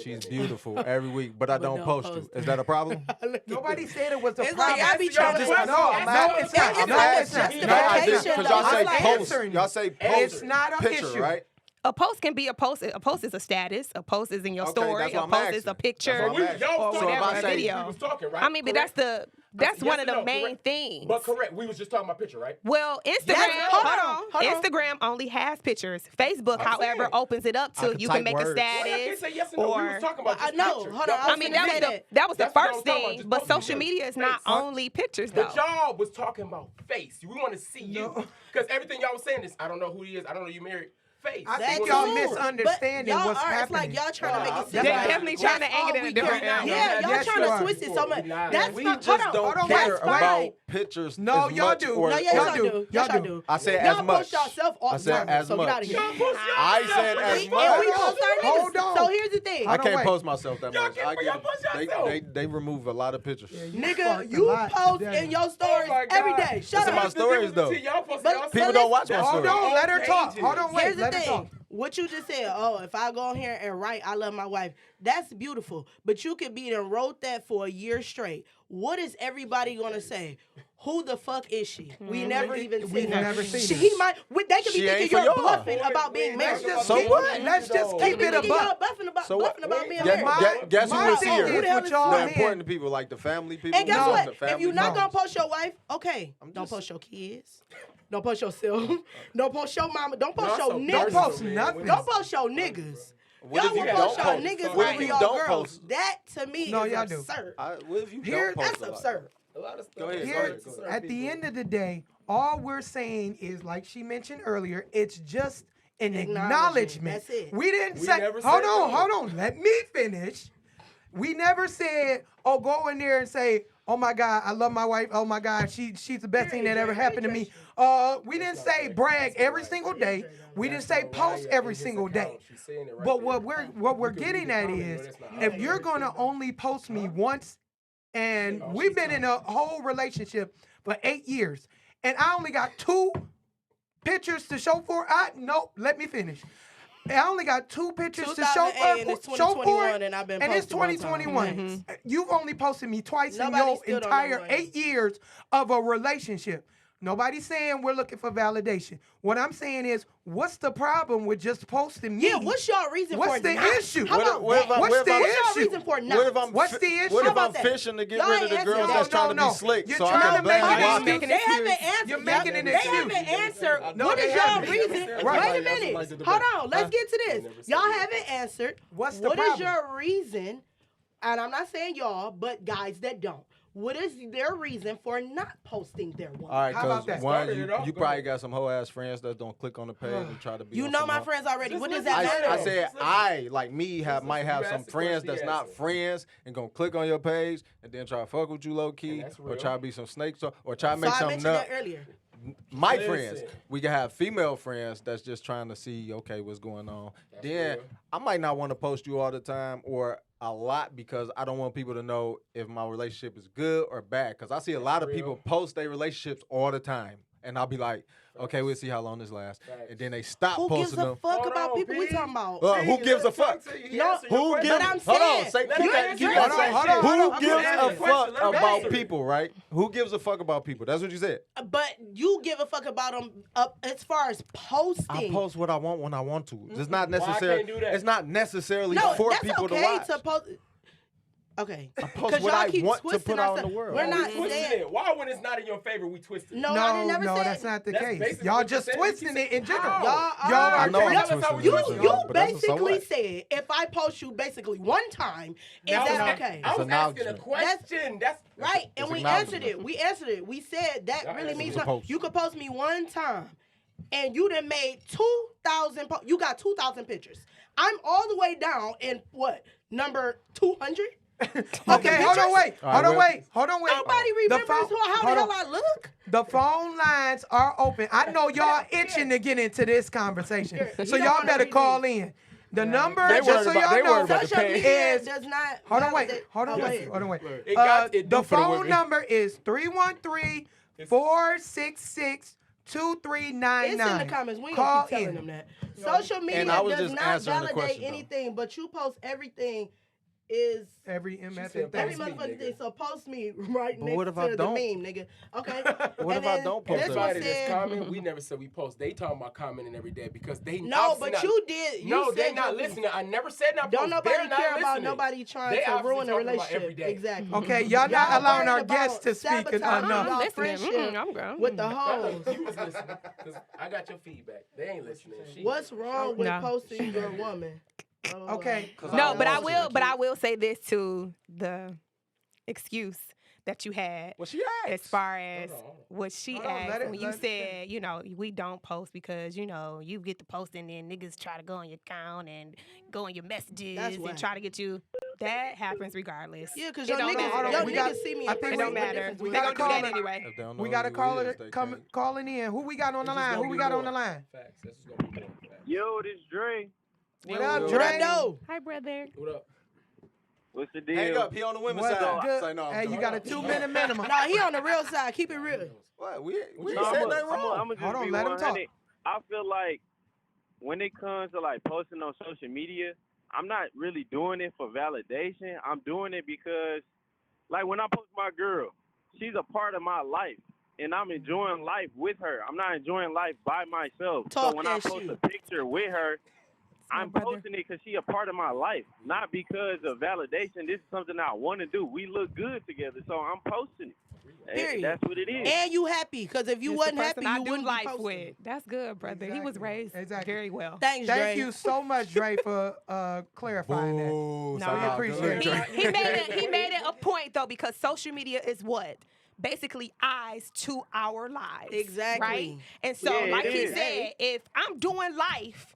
She's beautiful every week, but I don't don't post post you. Is that a problem? Nobody said it was the It's problem. like y'all be trying to No, it's not. It's No, not it's not. justification, No, I did, though. because y'all say I'm post. answering Y'all you. say post. It's not an picture, issue. right? A post can be a post. A post is a status. A post is in your Okay, story. that's what A I'm post is asking. a picture That's what I'm asking. or So if whatever, I a say- video. we was talking, right? I mean, but that's Correct? that's Yes one or of the no? main Correct. things. But correct, we was just talking about picture, right? Well, Instagram, Yes, hold on. Instagram only has pictures. Facebook, I'm however, saying. opens it up I to could you can type make a words. Well, I can't status. say yes or no. We or was talking about I just know. picture. Hold on. I mean, that was the That's first what I was talking about, thing. just But posting social pictures. media is not Face. only pictures, though. But y'all was talking about face. We want to see you. Because everything y'all was saying is, I don't know who he is. I don't know you married. Face. I That's think true. y'all But misunderstanding y'all what's are, happening. It's like y'all trying to make it They're seem like definitely trying to that's angle it all in a we different care. way. Yeah, y'all Yes, trying you to are. twist it so much. That's We fine. just Hold on. don't That's care fine. about pictures No, as y'all much do. or No, yes, Y'all y'all do. do. Yes, Y'all y'all do. do. I said Y'all as much. post yourself all I the said time. as So get out much. of here. I said as And much. we post our Hold niggas. on. So here's the thing. I Hold on, can't wait. post myself that Y'all much. can't- I y'all get post it. yourself. They remove a lot of pictures. Nigga, fucked a you lot post today. in your stories Oh my every God. day. Shut It's in my up. stories, though. But People don't watch my Hold stories. on, let her talk. Hold on, wait, Here's the let her thing. talk. What you just said, oh, if I go on here and write, I love my wife, that's beautiful. But you could be and wrote that for a year straight. what is everybody gonna say? Who the fuck is she? We never even We've seen her. never seen her. He might. They could be She ain't thinking for you're y'all. bluffing about being Let's married. just So keep, what? let's just They keep be it thinking y'all above. bluffing about So what? being The- married. Guess who my we see thing here? is hell with is y'all The men. important people, like the family people. And guess No. what? The If family you're not members. gonna post your wife, okay, don't post your kids. Don't post yourself. Don't post your mama. Don't post your Don't niggas. post nothing. Don't post your niggas. What Y'all if you will post don't y'all post? niggas What if over you y'all don't girls. post? That to me No, is y'all do. absurd. What if you Here- don't post That's a lot? absurd. A lot of stuff. Go ahead. Here, at the end of the day, all we're saying is, like she mentioned earlier, it's just an acknowledgement. That's it. We didn't We say, never hold said on, no. hold on, let me finish. We never said, oh, go in there and say, oh my God, I love my wife. Oh my God, she's the best thing that ever happened to me. We didn't say brag every single day. We didn't say post every single day. But what we're getting at is, if you're gonna only post me once, and we've been in a whole relationship for 8 years, and I only got 2 pictures to show for. Nope, let me finish. I only got 2 pictures to show 2008 and for. it's Show for 2021 it, and I've been and it's posted one time. 2021. You've only posted me twice Nobody in your still don't entire know 8 years of a relationship. Nobody's saying we're looking for validation. What I'm saying is, what's the problem with just posting me? Yeah, what's y'all reason What's for the not? issue? How about What if that? I- What's what if the I'm- What's y'all issue? reason for not? What if I'm What's fi- the issue? What How if I'm about that? fishing to get Y'all rid of the ain't girls answering that's that. trying to No. be slick? You're So I trying can to make bang an Waka? excuse. They haven't answered. You're making an They excuse. haven't answered. No, What they is y'all haven't. reason? Right. Wait a That's minute. like the debate. Hold on. Let's get to this. never said Y'all that. haven't answered. What's the What is problem? your reason? And I'm not saying y'all, but guys that don't. What is their reason for not posting their one? All right, How about because that? one, Started it off, you go probably ahead. got some hoe ass friends that don't click on the page and try to be. You on know some my hoe- friends already. Just What does listen. that I matter? said Listen. I like me might have You some asked the friends question, that's he not answered. friends and gonna click on your page and then try to fuck with you low key And that's or real. try to be some snakes or try to So make I something mentioned up. that earlier. My Listen. friends, we can have female friends that's just trying to see okay what's going on. Then real. I might not want to post you all the time or a lot because I don't want people to know if my relationship is good or bad. Because I see a lot of real. people post their relationships all the time, and I'll be like, okay, we'll see how long this lasts, and then they stop Who gives posting a them. fuck Hold about on, people we B. talking about? Who gives a fuck? No, Who gives? but I'm Hold on, saying- say, Let keep me that, answer keep it. that. Hold on, hold on, Who hold on. gives I'm a answering. fuck Let me about answer it. people, right? Who gives a fuck about people? That's what you said. But you give a fuck about them as far as posting. I post what I want when I want to. It's not Why I necessarily. can't do that? It's not necessarily No, for that's people okay to watch. to post. Okay. I post 'Cause what y'all I keep want to twisting put out our in the stuff. world. We're not Twisting saying. it. Why when it's not in your favor we twist it? No, I didn't never no, say. that's not the That's case. basically Y'all what you just said. twisting it in general. How? Y'all I are know I'm That's twisting how it, you- twisting it, You but that's so basically what? said if I post you basically one time, is I was that a- okay? I was It's an asking a acknowledgement. question. That's Right, and it's we acknowledgement. answered it. We answered it. We said that Y'all really answered means it. something. Post. You could post me one time, and you done made 2,000. You got 2,000 pictures. I'm all the way down in what number 200? Okay, hold on, wait. All right, Hold on, wait. Nobody The remembers phone- how hold the on. hell I look. The phone lines are open. I know y'all itching to get into this conversation, so don't y'all wanna better be call in. The number, They just worried so about- y'all they know, worried about the Social page. media is does not. hold on, validate- wait, hold on, Oh, wait, wait. hold on, wait. It got- it The do for the phone women. number is 313-466-2399. It's in the comments. We ain't Call gonna keep telling in. them that. Social media And I was does just not answering the validate question, though. anything, but you post everything is Every said MF post every me, thing. motherfucking nigga. thing. So post me right But next what if I to the don't? meme, nigga. Okay. What if I don't post this it? one Everybody that's said, commenting, we never said we post. They talking about commenting every day because they no, obviously but not- you did. You No, said they not your piece. listening. I never said not Don't post. nobody They're not care about listening. nobody trying They to obviously ruin a talking about every relationship. day. Exactly. Okay, y'all not Y'all allowing our worried guests to about speak sabotaging enough. y'all I'm listening. friendship I'm grown. with the No, hoes. you was listening because I got your feedback. They ain't listening. She- What's wrong with No. posting your woman? Oh, Okay. No, but I want will. to. But I will say this to the excuse that you had Well, she asked. as far as Hold on. what she Hold on, asked let it- when you let it said, you know, we don't post because you know you get to post and then niggas try to go on your account and go on your messages That's and whack. try to get you. That happens regardless. Yeah, because It your don't niggas, matter. your We got- niggas see me I in think It person. don't we- What matter. difference we do They gotta it gonna do call that it- anyway. If they don't We know got a who he caller is, they can't. calling in. Who we got on the It's just line? gonna Who we be got on more. the line? Facts. That's just gonna be more. Facts. Yo, this Dre. What Yo, up, yo. Dre? What up, though? Hi, brother. What up? What's the deal? Hang up. He on the women's What's side. good? Say no. I'm Hey, you joking. got a 2-minute minimum. No, he on the real side. Keep it real. What? We ain't No, said nothing wrong. I'm just Hold on, be let him talk. 100. I feel like when it comes to like posting on social media, I'm not really doing it for validation. I'm doing it because like when I post my girl, she's a part of my life, and I'm enjoying life with her. I'm not enjoying life by myself. Talk so when I that post shit. a picture with her, I'm posting it because she a part of my life, not because of validation. This is something I want to do. We look good together, so I'm posting it. Period. That's what it is. And you happy, because if you It's wasn't the happy, person I you do wouldn't life be posting. with. That's good, brother. He was raised very well. Thanks, Dre. Thank you so much, Dre, for clarifying that. Boo. No, we appreciate it. He made it a point though, because social media is what? Basically eyes to our lives. Exactly. Right? And so, Yeah, like it he is. said, if I'm doing life,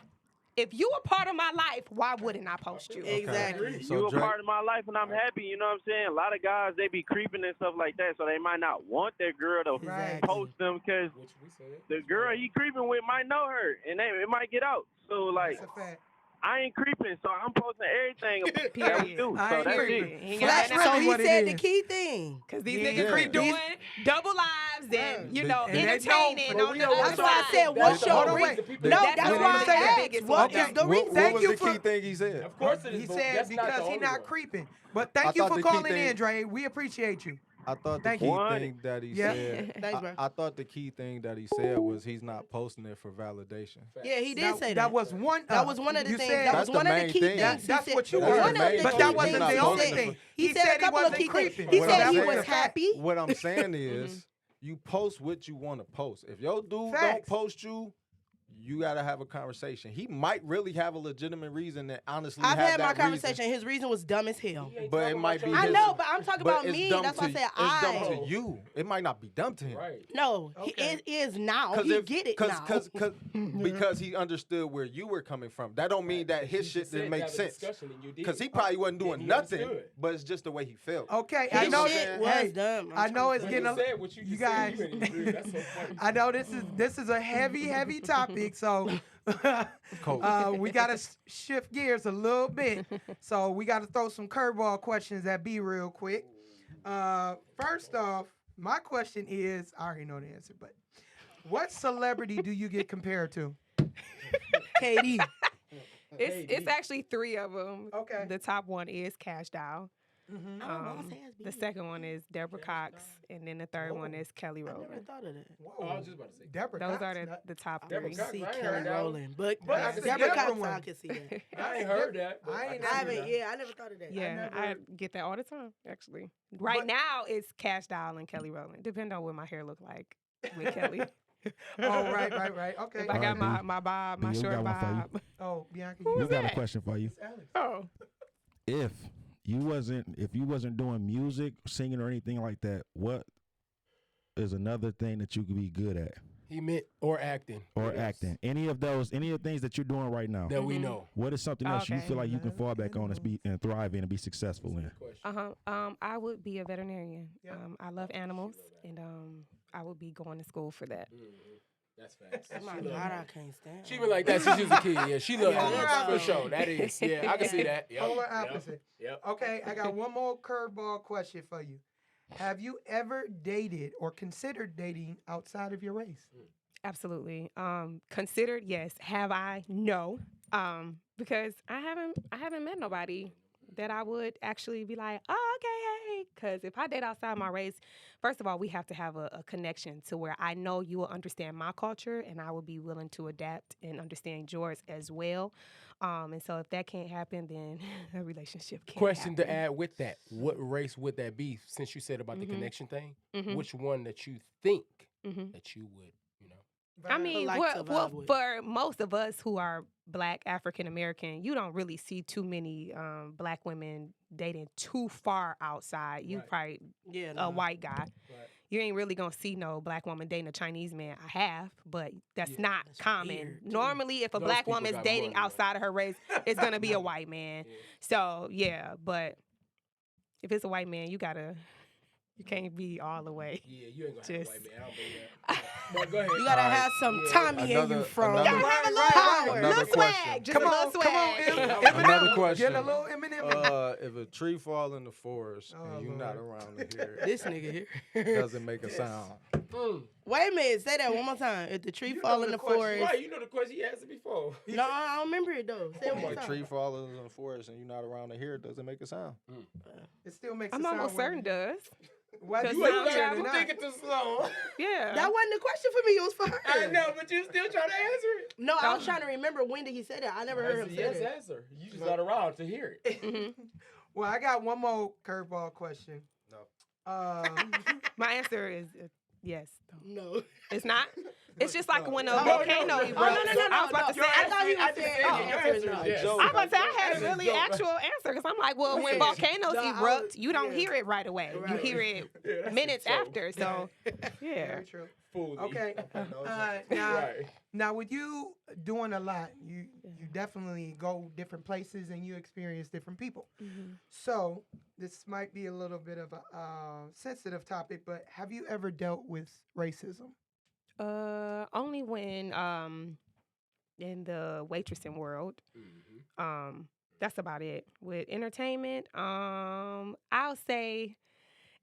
if you a part of my life, why wouldn't I post you? Exactly. So You a Drake- part of my life, and I'm happy. You know what I'm saying? A lot of guys, they be creeping and stuff like that, so they might not want their girl to Exactly. post them because Which we said. the girl he creeping with might know her, and it might get out. So, like, That's a fact. I ain't creeping, so I'm posting everything that we do. I So ain't that's creeping. it. He ain't That's got really So he what it said the is. key thing. Because these Yeah. niggas be Yeah. doing double lives and, you know, And they entertaining know- on the That's other That's why I side. said, what's Hold your on, reason? wait. No, Let that's me why say I that. asked. What Okay. is the What, reason? what Thank was you the for- key thing he said? Of course it is. He but said that's not the because he only not one. creeping. But I thank you thought for the key calling thing- in, Dre. We appreciate you. I thought the Thank key you. thing that he Yeah. said. Thanks, bro. I thought the key thing that he said was he's not posting it for validation. Yeah, he did say that. That was one. That was one of the you things. said- That That's was one the of the main key thing. things. he That's said. what you That's heard. the One of main the But thing. that key wasn't things the he only said. thing. He said said a couple of wasn't key things. creeping. He What said I'm he saying- was happy. What I'm saying is, you post what you want to post. If your dude don't Facts. post you, you gotta have a conversation. He might really have a legitimate reason that honestly I've have had my that conversation. His reason was dumb as hell. But it might be. I his- know, but I'm talking but about it's me. dumb That's why I to- said it's dumb I. to you. It might not be dumb to him. Right. No, Okay. it is now. He get it now. Because he understood where you were coming from. That don't mean that his shit didn't make sense. Because he probably wasn't doing he nothing, understood. but it's just the way he felt. Okay, His I know. shit was Hey, dumb. I know it's When getting. you said what you just guys. said, you ain't agree. That's so funny. I know this is a heavy topic, so we gotta shift gears a little bit. So we gotta throw some curveball questions at B real quick. First off, my question is, I already know the answer, but what celebrity do you get compared to? KD. It's actually 3 of them. Okay. The top one is Cash Doll. Mm-hmm. The second one is Deborah Cox, and then the third one is Kelly I never Rowland. thought of that. Oh, I was just about to say. Deborah Those Cox, are not- the top Deborah 3. Cox. See I ain't Kelly heard that one. Rowland, but But that's the Deborah Deborah Cox, one. I can see that. I ain't heard that. but I ain't can never see I haven't. that. Yeah, I never thought of that. Yeah, I never- get that all the time, actually. Right But- now, it's Cash Doll and Kelly Rowland. Depending on what my hair look like with Kelly. Oh, right. Okay. If I got Alright, my bob, my B, we short got one for you. bob. Oh, Bianca, Who you was We got a that? question for you. It's Alex. Oh, If you wasn't doing music, singing, or anything like that, what is another thing that you could be good at He meant or acting. or Yes. acting? Any of the things that you're doing right now? That we know. What is something else you Okay. feel like you can fall back on and thrive in and be successful in? Question. I would be a veterinarian. Yeah. I love animals, and I would be going to school for that. That's facts. Oh my She God, love I it. can't stand. She been like that since she was a kid. Yeah, she loves Yeah, it. we're For sure. That is. Yeah, I can see that. Yep. Polar Yep. opposite. Yep. Okay, I got one more curveball question for you. Have you ever dated or considered dating outside of your race? Absolutely. Considered, yes. Have I? No. Because I haven't met nobody that I would actually be like, oh, okay, hey. Because if I date outside my race, first of all, we have to have a connection to where I know you will understand my culture, and I will be willing to adapt and understand yours as well. And so if that can't happen, then a relationship can't Question to happen. add with that: what race would that be? Since you said about the connection thing, Mhm. which one that you think Mhm. that you would, I mean, like to vibe with. for most of us who are Black African American, you don't really see too many Black women dating too far outside. You Right. probably Yeah, a nah. white guy. Right. You ain't really gonna see no Black woman dating a Chinese man. I have, but that's Yeah, not that's common. weird, too. Normally, if a Those Black people woman's got dating money, though. outside of her race, it's gonna be a white man. Yeah. So yeah, but if it's a white man, you can't be all the way. Yeah, you ain't gonna have a Just- white man. I don't believe that. But go ahead. You gotta All right. have some Yeah. Tommy in you Another- from. another- Gotta have a little Right, power, Another little question. swag, just Come a on, little come on, swag. Eminem. Another question. Get a little Eminem If a tree fall in the forest and you're not around to hear it, This nigga here. doesn't make a sound. Wait a minute. Say that one more time. If the tree fall in the forest. Right, you know the question he asked before. No, I don't remember it though. Say it one more If a time. tree falls in the forest and you're not around to hear it, doesn't make a sound. It still makes a I'm sound. almost certain does. Why do Cause you sound think travel- they're not? thinking too slow. Yeah. That wasn't the question for me. It was for her. I know, but you still trying to answer it. No, I was trying to remember when did he say that. I never heard him say Yes, that. answer. You just not around to hear it. Mm-hmm. Well, I got one more curveball question. No. My answer is yes. No. It's not. It's just like when a No, volcano no, erupts. no, no, I was about to say. I thought he was I just saying, said your answer is yes. I was about to say I had a That's a really joke. actual answer because I'm like, well, when Yeah. volcanoes No, I erupt, was- you don't yeah. hear it right away. You Right. hear it that's a minutes joke. after. So, yeah. Very true. Fool me. Okay. Now, Right. now, with you doing a lot, you definitely go different places and you experience different people. So this might be a little bit of a sensitive topic, but have you ever dealt with racism? Only when in the waitressing world. That's about it. With entertainment, I'll say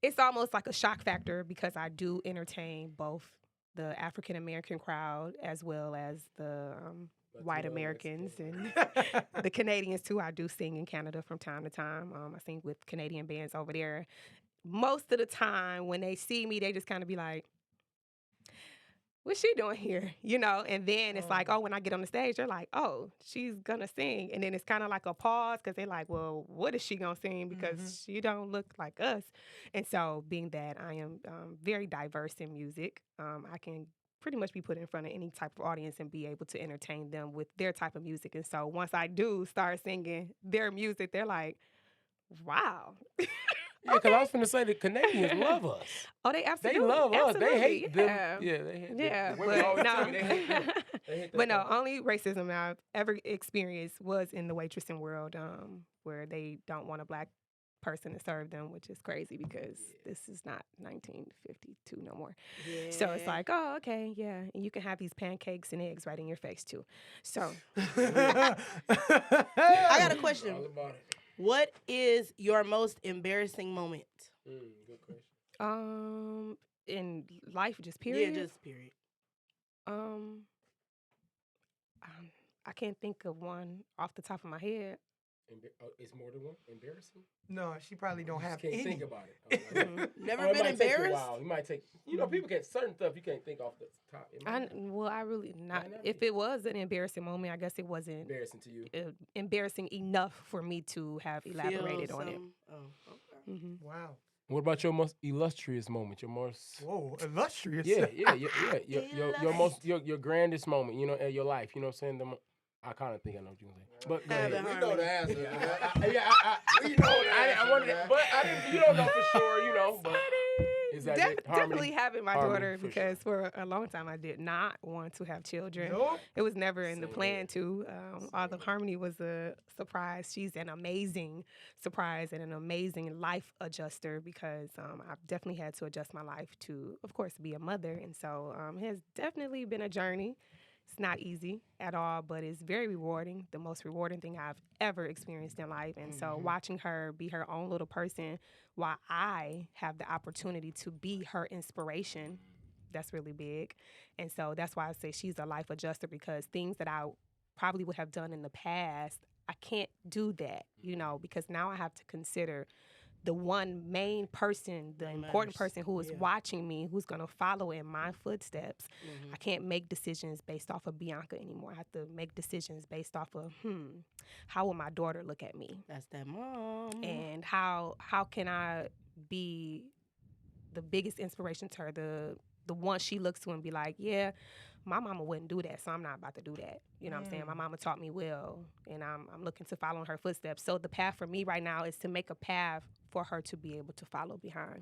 it's almost like a shock factor because I do entertain both the African American crowd as well as the white Americans and the Canadians too. I do sing in Canada from time to time. I sing with Canadian bands over there. Most of the time when they see me, they just kind of be like, what's she doing here? You know, and then it's like, oh, when I get on the stage, they're like, oh, she's gonna sing. And then it's kind of like a pause because they're like, well, what is she gonna sing? Because she don't look like us. And so being that I am very diverse in music, I can pretty much be put in front of any type of audience and be able to entertain them with their type of music. And so once I do start singing their music, they're like, wow. Yeah, because I was finna say the Canadians love us. Oh, they They absolutely love us. They absolutely, hate them. yeah. Yeah, they hate Yeah, the women always but tell me they hate them. no. They hate that But no, part. only racism I've ever experienced was in the waitressing world, where they don't want a black person to serve them, which is crazy because this is not 1952 no more. So it's like, oh, okay, yeah, and you can have these pancakes and eggs right in your face too. So I got a question. All about it. What is your most embarrassing moment? Good question. in life, just period. Yeah, just period. I can't think of one off the top of my head. It's more than one. Embarrassing? No, she probably don't You have just can't any. think about it. Never Or it been might take you a embarrassed? while. You might take, you know, people get certain stuff you can't think off the top. It might not I really not. not If be. it was an embarrassing moment, I guess it wasn't embarrassing to you. embarrassing enough for me to have elaborated Feel on it. some- Oh, okay. Wow. What about your most illustrious moment? Your most Whoa, illustrious. your grandest moment, you know, in your life. You know what I'm saying? I kind of think I know what you're gonna say. But go ahead. Having We know the harmony. answer. We know that. I wanted it, but I didn't. You don't know for sure, you know. But is that it? Harmony? Definitely having my Harmony, daughter for because for a long time I did not want to have children. Nope. It was never in the Same plan here. to. Although Harmony was a surprise, she's an amazing surprise and an amazing life adjuster because I've definitely had to adjust my life to, of course, be a mother. And so it has definitely been a journey. It's not easy at all, but it's very rewarding. The most rewarding thing I've ever experienced in life. And so watching her be her own little person while I have the opportunity to be her inspiration, that's really big. And so that's why I say she's a life adjuster because things that I probably would have done in the past, I can't do that, you know, because now I have to consider the one main person, the important person who is watching me, who's going to follow in my footsteps. I can't make decisions based off of Bianca anymore. I have to make decisions based off of, how will my daughter look at me? That's that mom. And how can I be the biggest inspiration to her, the one she looks to and be like, yeah, my mama wouldn't do that, so I'm not about to do that. You know what I'm saying? My mama taught me well, and I'm looking to follow in her footsteps. So the path for me right now is to make a path for her to be able to follow behind.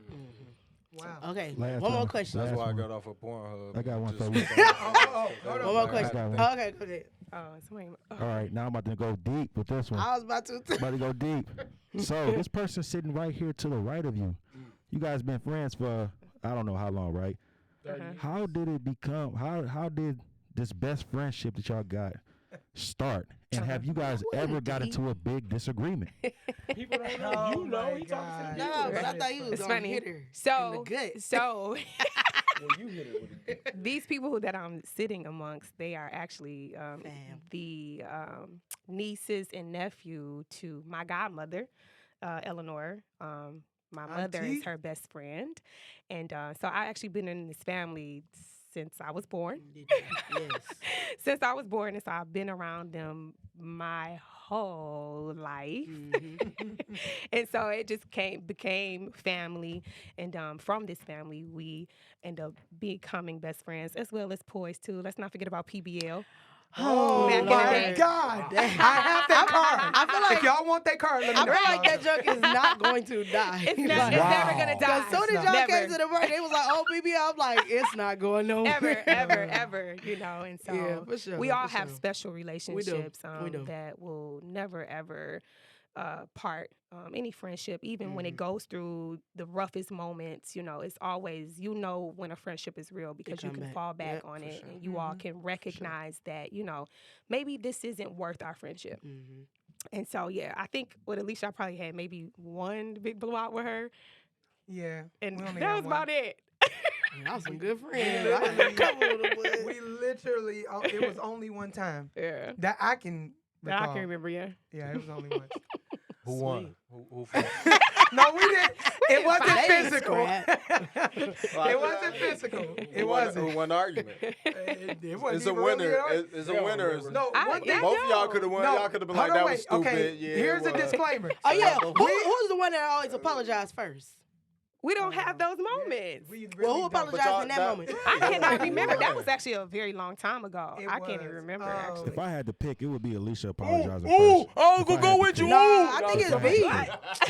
Wow. Okay, Last one more one. question. That's Last why I one. got off of Pornhub. I got one Just for was you. like, hold on. One more I question. got one. Okay, go ahead. Somebody, All right, now I'm about to go deep with this one. I was about to. About to go deep. So this person sitting right here to the right of you, you guys been friends for I don't know how long, right? How did it become? How did this best friendship that y'all got start? And have you guys ever got into a big disagreement? People don't know. Oh You know, my he talking to the God. people. No, but I thought he was It's gonna funny. hit her in So, the gut. so Well, you hit it with a dick. these people that I'm sitting amongst, they are actually Fam. the nieces and nephew to my godmother, Eleanor. My mother Auntie? is her best friend, and so I actually been in this family since I was born. Yes. Since I was born, and so I've been around them my whole life. And so it just became family, and from this family we end up becoming best friends as well as poise too. Let's not forget about PBL. Oh Back in the my day. God! Damn. I have that card. I feel like- if y'all want that card, let me I know. feel like that joke is not going to die. It's never gonna die. As soon as y'all Never. came to the party, they was like, "Oh, BB," I'm like, "It's not going nowhere." ever, and so Yeah, for sure, we all for have sure. special relationships We do. that will never ever part any friendship, even when it Mm-hmm. goes through the roughest moments. It's always when a friendship is real because you come can back. fall back Yep, on for it, sure. and you all can recognize that maybe this isn't worth our friendship. Mm-hmm. And so yeah, I think with Alicia, I probably had maybe one big blowout with her, Yeah, and we only that had was one. about it. Y'all some good friends. I had a couple of them. but- We literally, it was only one time Yeah, that I can that I recall. can remember. Yeah. Yeah, it was only once. Who won? Who No, we didn't. It wasn't fight. physical. Scrap. It wasn't physical. It wasn't. Who won the argument? It wasn't It's a even winner. really It's a winner. No, one thing. Both of y'all could have won. No, Y'all could have been hold like, on, that was wait. stupid. Okay, Yeah, here's it the was. disclaimer. Oh yeah, We- who's the one that always apologized first? We don't have those moments. We Well, who really don't. apologized in that that- moment? I cannot remember. That Yeah. was actually a very long time ago. It I can't even was. remember Oh. actually. If I had to pick, it would be Alicia apologizing Ooh, first. I was If gonna I go had to with you. pick. No, Ooh. I think it's No, B.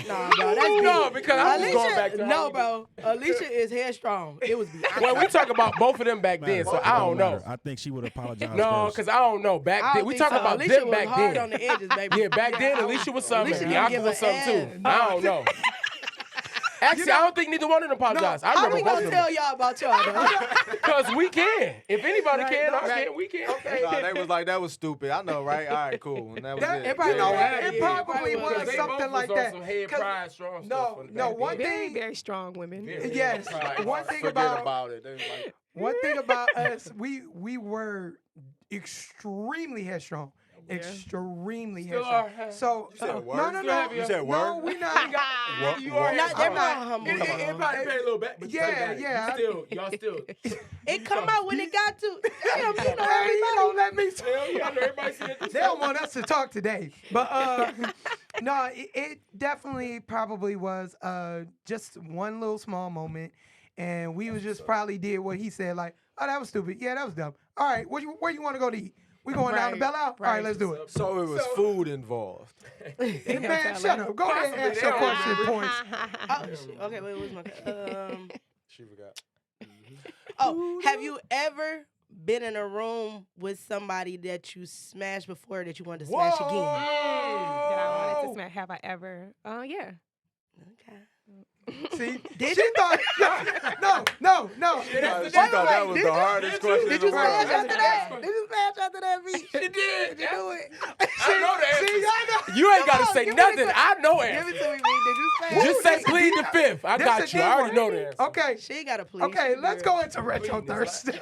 Nah, bro, that's B. No, because I was going back to No, bro. Alicia is headstrong. It was B. Well, we talk about both of them back then, so I don't know. I think she would apologize No, first. because I don't know. I Back don't then, we think talking so. about Alicia them was back hard then. on the edges, baby. Yeah, back then Alicia was something. Alicia didn't Bianca give was a something too. F. I don't know. Actually, I don't think neither one of them apologized. I How remember we both gonna of tell them. y'all about y'all, though? Because we can. If anybody can, I right. can. We can. Nah, they was like, that was stupid. I know, right? All right, cool. And that was That- it. it probably- Yeah. it probably was Because they something both like was that. on some head 'Cause- pride, strong no, stuff. no, one Very, thing- very strong women. Very Yes. pride. One thing Forget about about it. They was like, one thing about us, we were extremely headstrong. Extremely Still headstrong. are. So You said no, word? no, Still no, have you? You said no, word? we not. You are. Not, they're not humble. It probably paid a little back, but you Yeah, still got it. yeah. You still, y'all still. It come out when it got to. Damn, you know Hey, you everybody. don't let me. Hell yeah, I know everybody see it. They don't want us to talk today, but no, it definitely probably was just one little small moment, and we was just probably did what he said, like, oh, that was stupid, yeah, that was dumb. All right, where you want to go to eat? We going down to Right, Belle Isle? All right, right. let's do it. so it was food involved. Man, shut up. Go ahead and Possibly, ask they your don't question, remember. points. Oh, shit. Okay, wait, what's my She forgot. Oh, have you ever been in a room with somebody that you smashed before that you wanted to smash again? That I wanted to smash. Have I ever? Yeah. Okay. See, Did she you? thought no. She thought that was the hardest question Did in you the world. smash after that? Did you smash after that beat? She did. Did you do it? I know the answer. See, y'all know. You ain't got Come to on, say give me the nothing. que- I know Give answer. it to me, B. Did you smash? Just say plead the fifth. I This got a you. I deep already one. know the answer. Okay. She ain't got to please. Okay, let's go into retro Please, Thursday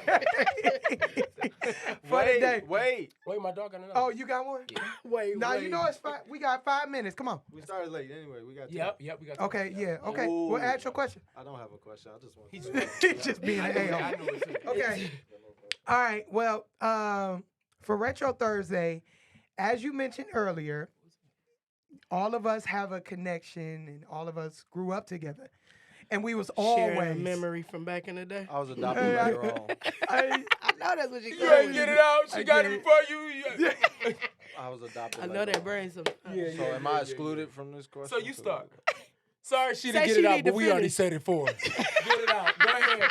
for the day. Wait. Wait, my dog got another. Oh, you got one? Wait, Now you know it's five. We got 5 minutes. Come on. We started late anyway. We got two. Yep, we got Okay, yeah. Okay. Ooh. Well, ask your question. I don't have a question. I just want He's He's just being an I a-hole. know it too. Okay. All right. Well, for Retro Thursday, as you mentioned earlier, all of us have a connection, and all of us grew up together, and we was Sharing a always memory from back in the day. I was adopted Hey, later on. I I know that's what you You ain't get it out. She I got get it it. before you. I was adopted I know later that on. brain some. So am I excluded from this question? So you start. Sorry she Say didn't get she it out, need but to we already finish. said it for her. Get it out. Go ahead.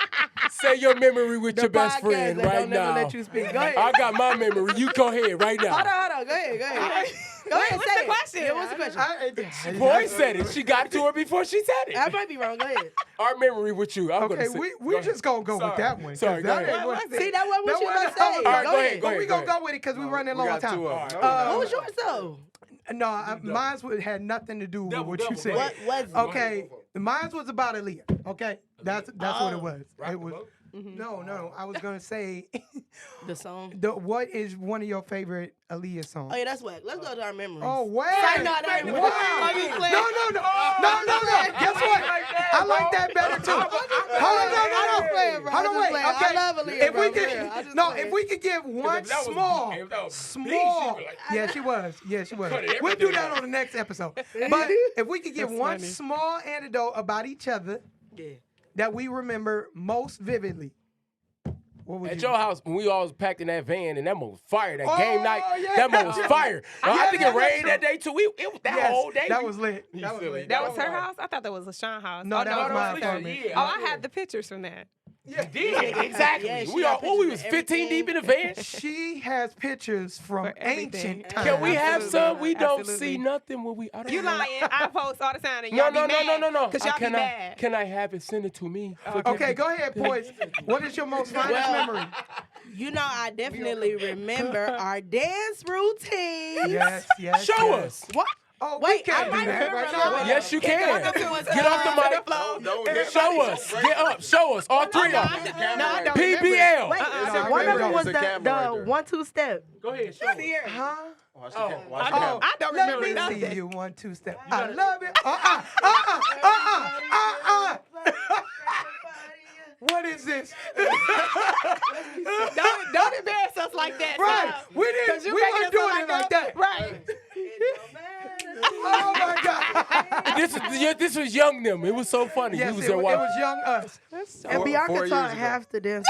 Say your memory with The your best podcast friend that right don't never now. let you speak. Go ahead. I got my memory. You go ahead right now. Hold on. Go ahead. Go ahead. Go ahead. what's say the it. question? Yeah, what's the question? Boy said it. She got to her before she said I it. might be wrong. Go ahead. Our memory with you. I'm Okay, gonna say. we just gonna go Sorry. with that one. 'cause Sorry, go that ahead. ain't what- See, that wasn't what That you wasn't about to say. how it All right, Go go ahead. ahead. But we gonna go with it because we running We long got time. two of them. All right. What was yours though? No, mine had nothing to do with what you said. What was it? Okay, mine was about Aaliyah. Okay, that's what it was. Rock It the was. boat? No. I was gonna say, The song. what is one of your favorite Aaliyah songs? Oh yeah, that's whack. Let's go to our memories. Oh, wait. Say no, that ain't Wait. whack. No. Guess what? I like that better too. Hold on, no. Hold on, wait. Okay. I love Aaliyah, If we bro, for real. I could, just no, play. if we could give one if that was- small, if that was small. big, she'd be like- Yeah, she was. Cut it, We'll do everything that out. on the next episode. But if we could give That's one funny. small anecdote about each other Yeah. that we remember most vividly, what would At you? your house, when we all was packed in that van and that mother was fire. That Oh, game night, yeah. that mother was fire. I think yeah, it rained that's that day too. It was that Yes, whole day. that was lit. You That was silly. lit. That was her right. house? I thought that was LaShawn house. No, Oh, that was my no, apartment. yeah. Oh, I had the pictures from that. Yeah. did exactly. Yeah, she we got all we pictures was of 15 deep in the everything. van. She has pictures from For everything. ancient times. Can we have Absolutely. some? We don't Absolutely. see nothing when we. I don't You know. lying. I post all the time and No, y'all no, be no, mad. no, no, no. Because y'all be Can mad. Can I have it? Send it to me. Okay, go ahead, boys. What is your most finest Well, memory? You know, I definitely remember our dance routine. Yes. Show us. What? Oh, Wait, we can't I do might that right remember now. that. Yes, you can. Get off the mic. Show us. Get up. Show us. All three of them. No, I don't remember. PBL. Wait, I one of remember them was the camera the right there. 1-2 step. Go ahead. Show us. Huh? Watch Oh, the cam- watch I the don't- camera. I don't Let remember me nothing. see you 1-2 step. I gotta- love it. What is this? Don't embarrass us like that. Right. stop. We 'Cause didn't. you We making weren't us doing look it like that. Right. Oh my God. This was young them. It was so funny. Yes, we was it there was watching. young us. And Four Bianca years taught ago. half the dance.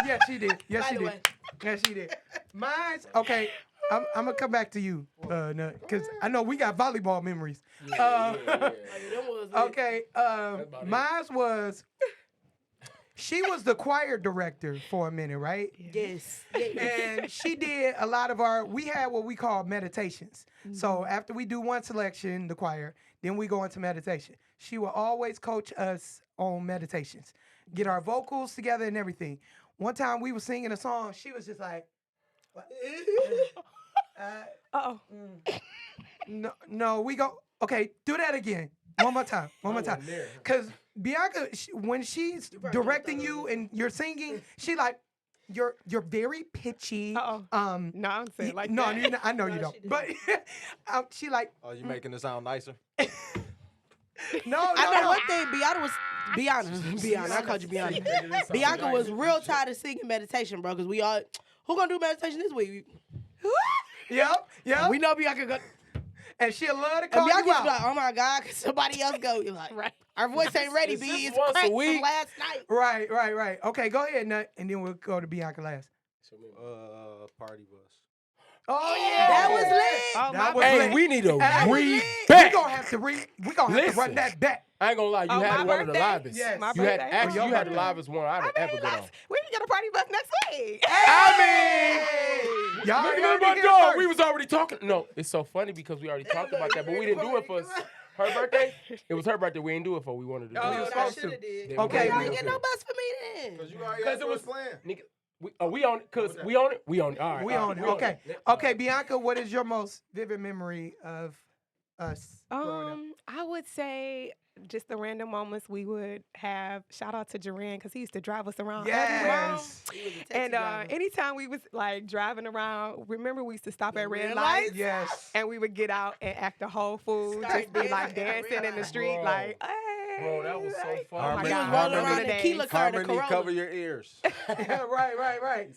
Yes, she did. Yes, she By the did. way. Yes, she did. Mine's okay. I'm gonna come back to you, because I know we got volleyball memories. Okay, mine's was. She was the choir director for a minute, right? Yes. And she did a lot of we had what we call meditations. So after we do one selection, the choir, then we go into meditation. She will always coach us on meditations, get our vocals together and everything. One time we were singing a song, she was just like, Uh-oh. no, we go, okay, do that again. One more time. Because Bianca, when she's directing you and you're singing, she like, you're very pitchy. Uh-oh. No, I'm saying like no, that. I know you don't. But she like, Oh, you making it sound nicer? no. I know one thing. Bianca. I called you Bianca. Bianca was real tired of singing meditation, bro. Because we all, who gonna do meditation this week? Yep. We know Bianca got. And she'll love to And call Bianca you used to be out. like, oh my God, can somebody else go? You're like, Right. our voice ain't ready, Is B. this It's once a cracked from week? last night. Right. Okay, go ahead, Nut, and then we'll go to Bianca last. Party bus. Oh yeah, That was lit. Oh, That my was Hey, lit. we need a That was read lit. back. We gonna have to Listen. run that back. I ain't gonna lie, you Oh, had my one of the birthday? livest. Yes. My You had birthday? actually Oh, you your had the birthday. livest one I'd have ever been on. We can get a party bus next week. Y'all Look heard at my it dog. here We first. was already talking. No, it's so funny because we already talked about that, but we didn't do it for her birthday. It was her birthday. We didn't do it for. We wanted to do Oh, it. we I supposed shoulda to. did. Then Okay. Y'all we ain't did get it. no bus for me then. Cause you already Because had it was playing. Nigga, we on it. Cause we on it. We on it. All right. We all on right, it. Okay. Okay, Bianca, what is your most vivid memory of us growing up? I would say just the random moments we would have. Shout out to Duran because he used to drive us around. Yes. And anytime we was like driving around, remember we used to stop at red red lights. lights? Yes. And we would get out and act a whole fool, Start just be like dancing at dancing in the red street, Bro. like, hey. Bro, that was so like, fun. Oh my Harmony- He was God, rolling those around were in the the Keela days. car, the Harmony, Corolla. cover your ears. right.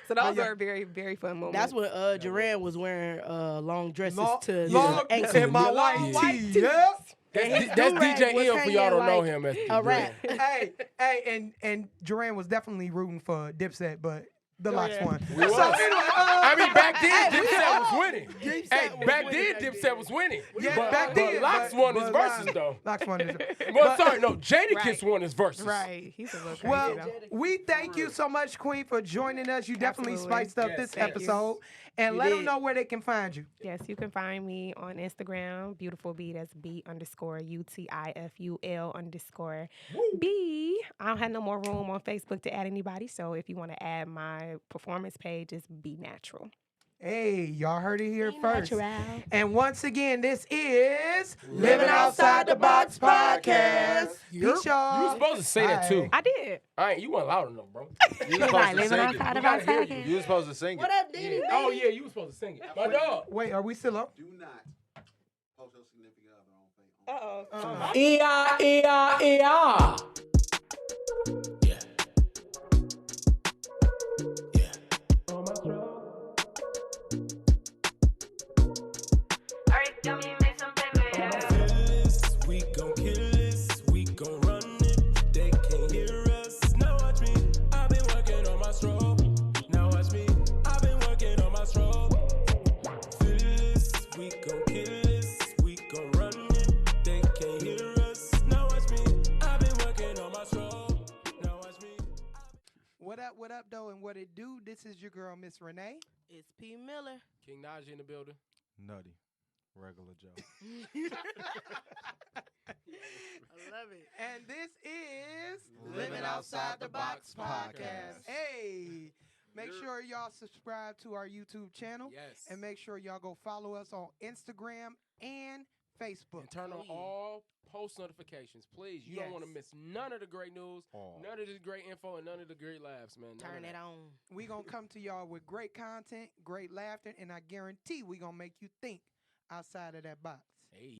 So those yeah. were very, very fun moments. That's when Duran was wearing long dresses to long ankles. and my white tee. Yep. That's DJ was Ill for y'all don't hanging know like him as a rat. hey, and Duran was definitely rooting for Dipset, but the Locks yeah. won. We was. I mean, back then Dipset was winning. Dipset Hey, was back winning then back Dipset was winning. Yeah, but, back then. But Locks won his verses though. Locks won his. Well, sorry, no, Jadakiss Right. won his verses. right. He's a little crazy. Well, though. we thank you so much, Queen, for joining us. You definitely Absolutely. spiced up Yes, this thank you. episode. And You let them did. know where they can find you. Yes, you can find me on Instagram, Beautiful B. That's B_UTIFUL_B. I don't have no more room on Facebook to add anybody. So if you want to add my performance page, it's Be Natural. Hey, y'all heard it here Be first. natural. And once again, this is Living Outside the Box podcast. Peace, y'all. You were supposed to say that too. I did. You weren't loud enough, bro. You was supposed to living sing outside it. the box gotta hear podcast. You was supposed to sing What it. up, Diddy? Oh yeah, you were supposed to sing it. My dog. Wait, are we still up? Do not post your significant other on Facebook. Uh-oh. Yeah. Yeah. We gon' kill this, we gon' run it. They can't hear us. Now watch me, I've been working on my stroke. Now watch me, I've been working on my stroke. Feel this, we gon' kill this, we gon' run it. They can't hear us. Now watch me, I've been working on my stroke. Now watch me. What up, though, and what it do? This is your girl, Miss Renee. It's P. Miller. King Najee in the building. Nutty. Regular Joe. I love it. And this is Living Outside the Box podcast. Hey, make sure y'all subscribe to our YouTube channel. Yes. And make sure y'all go follow us on Instagram and Facebook. And turn on all post notifications, please. You don't want to miss none of the great news, none of this great info, and none of the great laughs, man. Turn it on. We going to come to y'all with great content, great laughter, and I guarantee we going to make you think outside of that box. Hey.